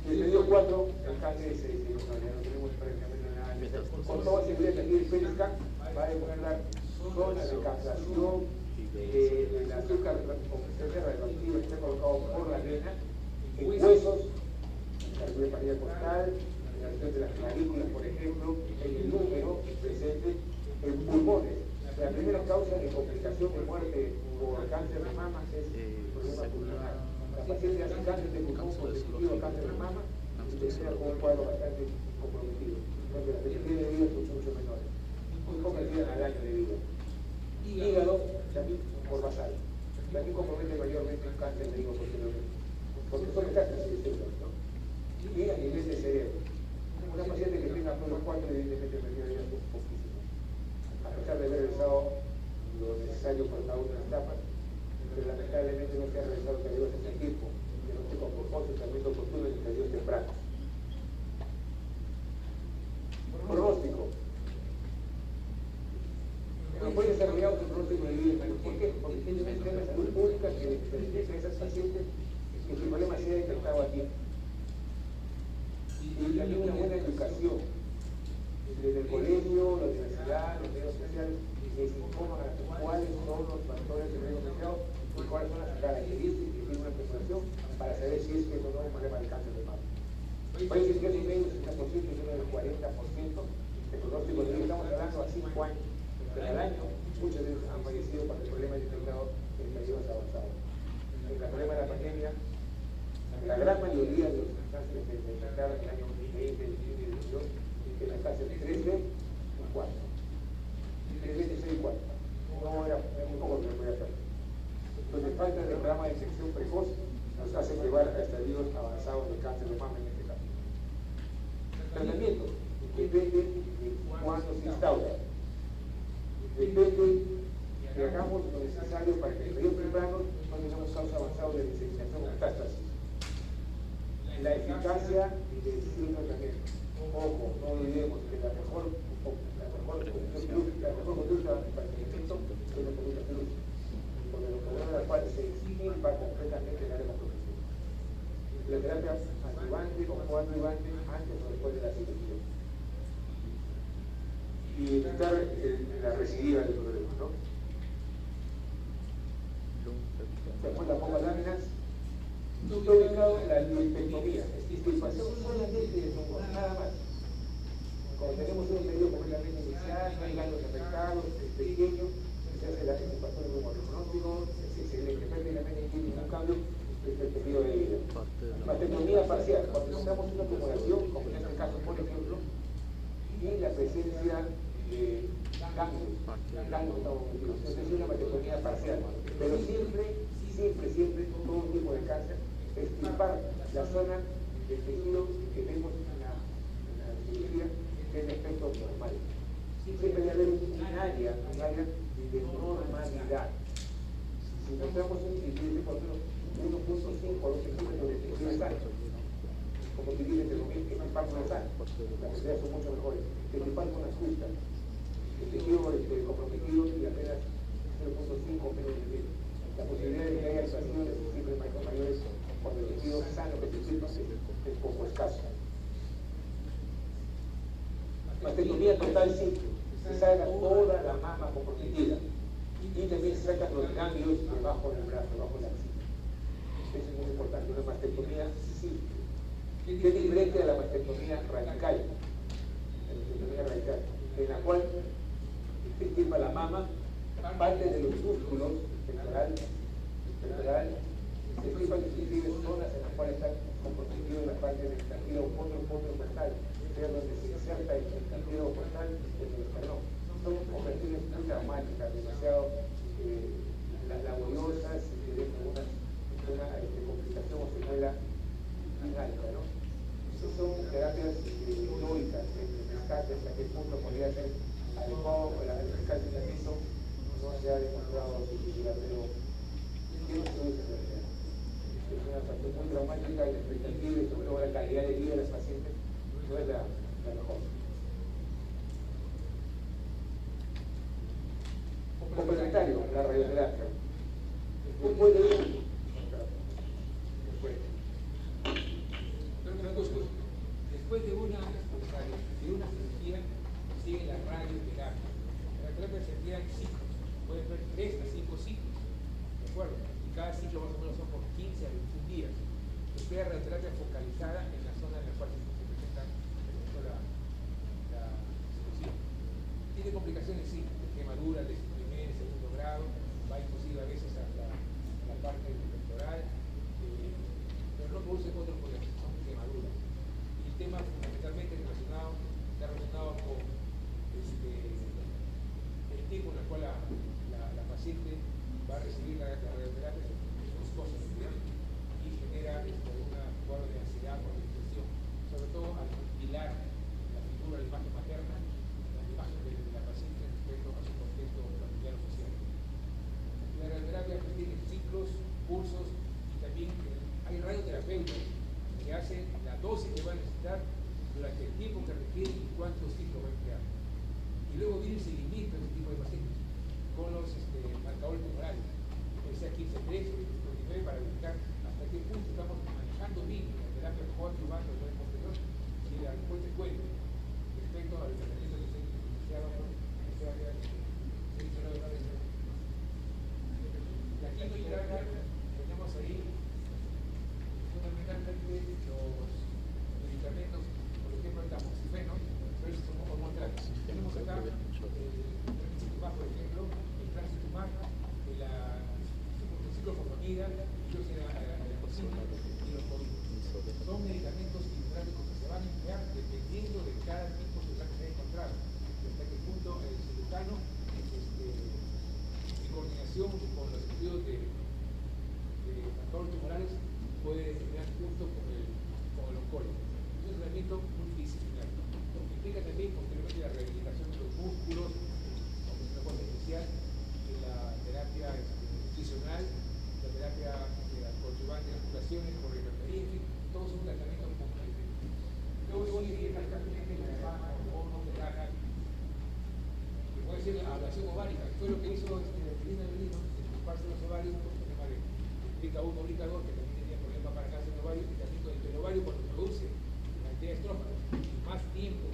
S3: El estadio 4, el cáncer se diseminó, ya no tenemos prácticamente nada que hacer. Con toda seguridad, aquí el PET-SCAN va a demostrar zonas de captación del azúcar radioactivo que está colocado por la vena en huesos, en la cardiopatía costal, en la región de las clavículas, por ejemplo, en el útero presente, en pulmones. La primera causa de complicación de muerte por cáncer de mama es el problema pulmonar. La paciente hace cáncer de pulmón constitutivo a cáncer de mama y termina con un cuadro bastante comprometido. Porque las expectativas de vida son mucho menores. Muy pocas vidas al año de vida. Hígado, también por basal. También compromete mayormente un cáncer de hígado posteriormente. Porque son metástasis de células, ¿no? Y a nivel de cerebro. Una paciente que tenga todos los 4, evidentemente me queda ya poquísimo. A pesar de haber realizado lo necesario por cada una de las etapas, pero lamentablemente no se ha realizado periodos en el tiempo, que no se conformó su tratamiento oportuno en periodos tempranos. Pronóstico. No puede desarrollar un pronóstico de vida. ¿Por qué? Porque tiene un sistema de salud pública que permite a esas pacientes que su problema sea detectado a tiempo. Y también una buena educación. Desde el colegio, la universidad, los medios sociales, les informan a cuáles son los factores de riesgo asociados y cuáles son las características que tiene una población para saber si es que no es un problema de cáncer de mama. Países que hacen menos del 60% y uno del 40% de pronóstico de vida. Estamos hablando a 5 años. Pero al año, muchos de ellos han fallecido por el problema detectado en periodos avanzados. En el problema de la pandemia, la gran mayoría de los cánceres que se detectaron en el año 2020, 2021, que era cáncer 3B y 4. 3B, 3 y 4. No era muy poco lo que podía hacer. Entonces, falta de programa de detección precoz nos hace llevar a estadios avanzados de cáncer de mama en este caso. Tratamiento depende de cuándo se instaura. Depende que hagamos lo necesario para que en periodos tempranos no tengamos causa avanzada de diseminación o metástasis. La eficacia del tratamiento. Ojo, no olvidemos que la mejor conducta para el tratamiento es la conducta quirúrgica, porque los problemas de la cual se extirpa completamente el área comprometido. La terapia adjuvante o coadjuvante antes o después de la cirugía. Y evitar la recidiva del problema, ¿no? Después la pongo láminas, Está ubicado en la lumpectomía, extirpación solamente de tumor, nada más. Cuando tenemos un medio completamente inicial, no hay ganglios afectados, es pequeño, se hace la extirpación de un pronóstico, se le prácticamente no tiene ningún cambio en el periodo de vida. Mastectomía parcial, cuando necesitamos una tumoración, como en este caso, por ejemplo, y la presencia de ganglios estamos metidos. Esa es una mastectomía parcial, pero siempre, todo tipo de cáncer, extirpar la zona del tejido que vemos en la cirugía del aspecto normal. Siempre debe haber un área de normalidad. Si encontramos un tejido de 1.5 a 2 centímetros de tejido sano, como dividir entre lo mismo que extirpar una sal, las ideas son mucho mejores. Extirpar una justa, el tejido comprometido y apenas 0.5 menos de medio. La posibilidad de que haya extracciones siempre mayores cuando el tejido sano que se extirpa es poco escaso. Mastectomía total simple, se saca toda la mama comprometida y también se sacan los ganglios debajo del brazo, debajo de la axila. Eso es muy importante, una mastectomía simple. ¿Qué es diferente a la mastectomía radical? En la cual se extirpa la mama, parte de los músculos pectoral, se extirpan inclusive zonas en las cuales están comprometidas la parte del cartílago postal, sea donde se inserta el cartílago postal en el esternón. Son operaciones muy traumáticas, demasiado laboriosas y tienen una complicación o secuela muy alta, ¿no? Esas son terapias teóricas, el rescate hasta qué punto podría ser adecuado para el rescate de tratamiento no se ha demostrado su utilidad, pero ¿qué nos produce en realidad? Es una situación muy traumática y la expectativa y sobre todo la calidad de vida de los pacientes no es la mejor. Complementario, la radioterapia. Después de
S1: una cirugía sigue la radioterapia. La radioterapia se emplea en ciclos, puede haber 3 a 5 ciclos, ¿de acuerdo? Y cada ciclo más o menos son por 15 a 21 días. Se emplea radioterapia focalizada en la zona en la cual se presenta la cirugía. Tiene complicaciones, sí, de quemaduras de primer y segundo grado, va inclusive a veces a la parte pectoral, pero no produce otros problemas, son quemaduras. Y el tema fundamentalmente está relacionado con el tiempo en el cual la paciente va a recibir la radioterapia, sus cosas, y genera un cuadro de ansiedad por la infección, sobre todo al pilar la figura, la imagen materna, la imagen de la paciente respecto a su contexto familiar o social. La radioterapia tiene ciclos, cursos y también hay radioterapeutas que hacen la dosis que va a necesitar durante el tiempo que requiere y cuántos ciclos va a emplear. Y luego viene el seguimiento de este tipo de pacientes con los marcadores tumorales, sea 15-3 o 15-29, para verificar hasta qué punto estamos manejando bien la terapia coadyuvante o no posterior y la respuesta es buena respecto al tratamiento que se ha iniciado en esta área seleccionado una vez. La quimioterapia tenemos ahí fundamentalmente los medicamentos, por ejemplo el tamoxifeno, pero esos son hormonales. Tenemos acá el trastuzumab, por ejemplo, el trastuzumab, el ciclofosfamida, y los son medicamentos quimioterápicos que se van a emplear dependiendo de cada tipo de que se haya encontrado, hasta qué punto el cirujano, en coordinación con los estudios de marcadores tumorales, puede determinar junto con el oncólogo. Es un tratamiento multidisciplinario, lo que implica también posteriormente la rehabilitación de los músculos, como es una cosa especial, de la terapia nutricional, la terapia coadyuvante de las curaciones por hipertensión, en fin, todos son tratamientos completos. Luego sigue prácticamente la hormonoterapia, que puede ser la ablación ovárica, fue lo que hizo Cristina Belino, extirparse los ovarios por el tema de Brica 1, Brica 2, que también tenía problemas para cáncer de ovario, y también con el ovario cuando produce la cantidad de estrógenos, más tiempo,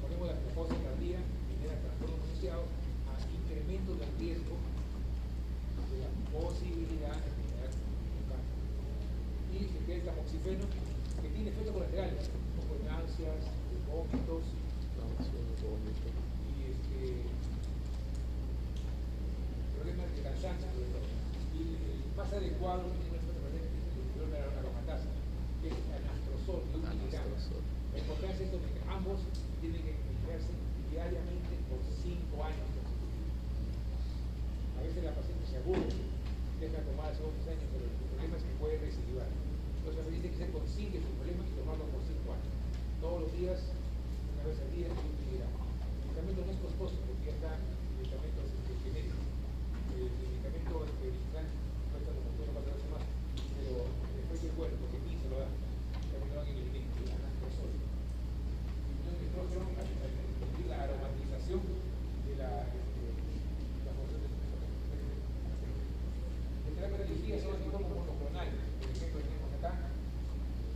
S1: ponemos la menopausia tardía, genera trastornos asociados a incremento del riesgo de la posibilidad de generar un cáncer. Y tiene efectos colaterales, como náuseas, vómitos, y problemas de cansancio sobre todo. Y el más adecuado que tiene nuestro paciente es el inhibidor de la aromatasa, que es anastrozol de 1 miligramo. La importancia de esto es que ambos tienen que emplearse diariamente por 5 años consecutivos. A veces la paciente se aburre, deja de tomar hace 11 años, pero el problema es que puede recidivar. Entonces la paciente tiene que ser consciente de su problema y tomarlo por 5 años. Todos los días, una vez al día, 1 miligramo. El medicamento no es costoso porque ya está medicamentos genéricos. El medicamento original cuesta como 4 más, pero después es bueno porque aquí se lo da. También lo dan en el médico, el anastrozol. Entonces, el nitrógeno, la aromatización de la función de terapia dirigida son anticuerpos monoclonales. Por ejemplo, tenemos acá,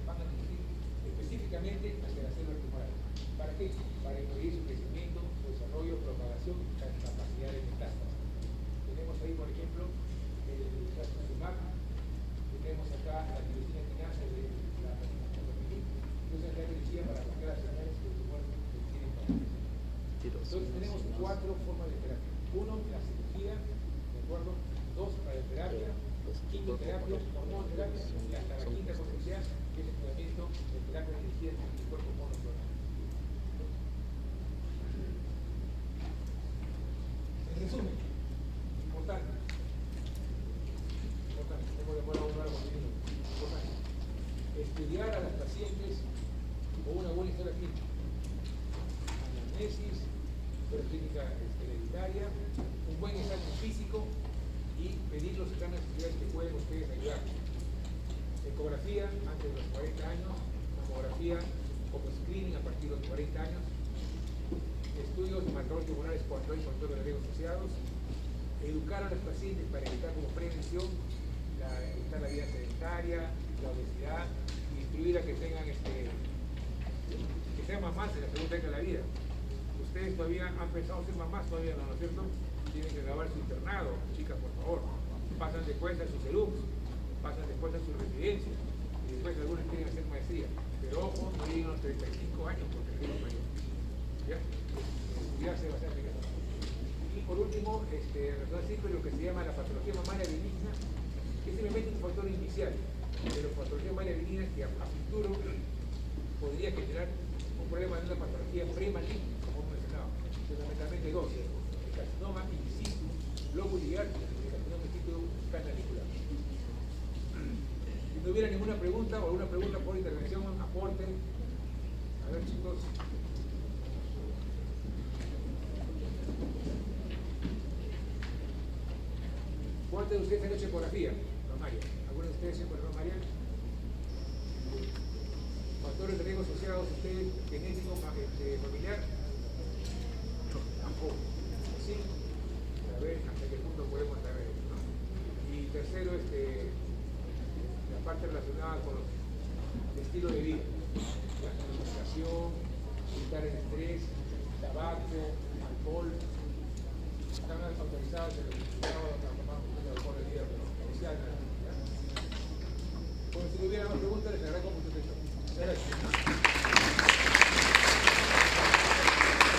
S1: van a dirigir específicamente hacia las células tumorales. ¿Para qué? Para impedir su crecimiento, su desarrollo, propagación y capacidad de metástasis. Tenemos ahí, por ejemplo, el trastuzumab, tenemos acá la tirosina quinasa de la plasminogen, que es una terapia dirigida para bloquear las señales que el tumor tiene para crecer. Entonces tenemos 4 formas de terapia. 1, la cirugía, ¿de acuerdo? 2, radioterapia, quimioterapia, hormonoterapia, y hasta la quinta posibilidad, que es el tratamiento de terapia dirigida en el cuerpo monoclonal. En resumen, importante, tengo demorado una hora con minutos, importante, estudiar a las pacientes con una buena historia clínica, anamnesis, historia clínica hereditaria, un buen examen físico y pedir los exámenes especiales que pueden ustedes ayudar. Ecografía antes de los 40 años, mamografía como screening a partir de los 40 años, estudios de marcadores tumorales cuando hay control de riesgos asociados, educar a las pacientes para evitar como prevención evitar la vida sedentaria, la obesidad, y instruir a que tengan que sean mamás en la segunda década de la vida. Ustedes todavía han pensado ser mamás, todavía no, ¿no es cierto? Tienen que acabar su internado, chicas, por favor. Pasan después a su CELUX, pasan después a su residencia, y después algunos quieren hacer maestría. Pero ojo, no lleguen a los 35 años porque el riesgo es mayor. ¿Ya? Estudiarse bastante bien. Y por último, resulta siempre lo que se llama la patología mamaria benigna, que es simplemente un factor inicial de la patología mamaria benigna que a futuro podría generar un problema de una patología premaligna, como hemos mencionado, fundamentalmente 2, el carcinoma in situ lobular y el carcinoma in situ canalicular. Si no hubiera ninguna pregunta o alguna pregunta por intervención, aporten. A ver, chicos. ¿Cuántos de ustedes han hecho ecografía mamaria? ¿Alguno de ustedes ha hecho ecografía mamaria? ¿Factores de riesgo asociados a ustedes, genético, familiar? Tampoco. ¿Sí? A ver hasta qué punto podemos saber eso, ¿no? Y tercero, la parte relacionada con el estilo de vida. La alimentación, evitar el estrés, tabaco, alcohol. Están autorizadas en el Estado a tomar un poco de alcohol el día, pero especial. Bueno, si no hubiera más preguntas, les agradezco mucho atención. Gracias.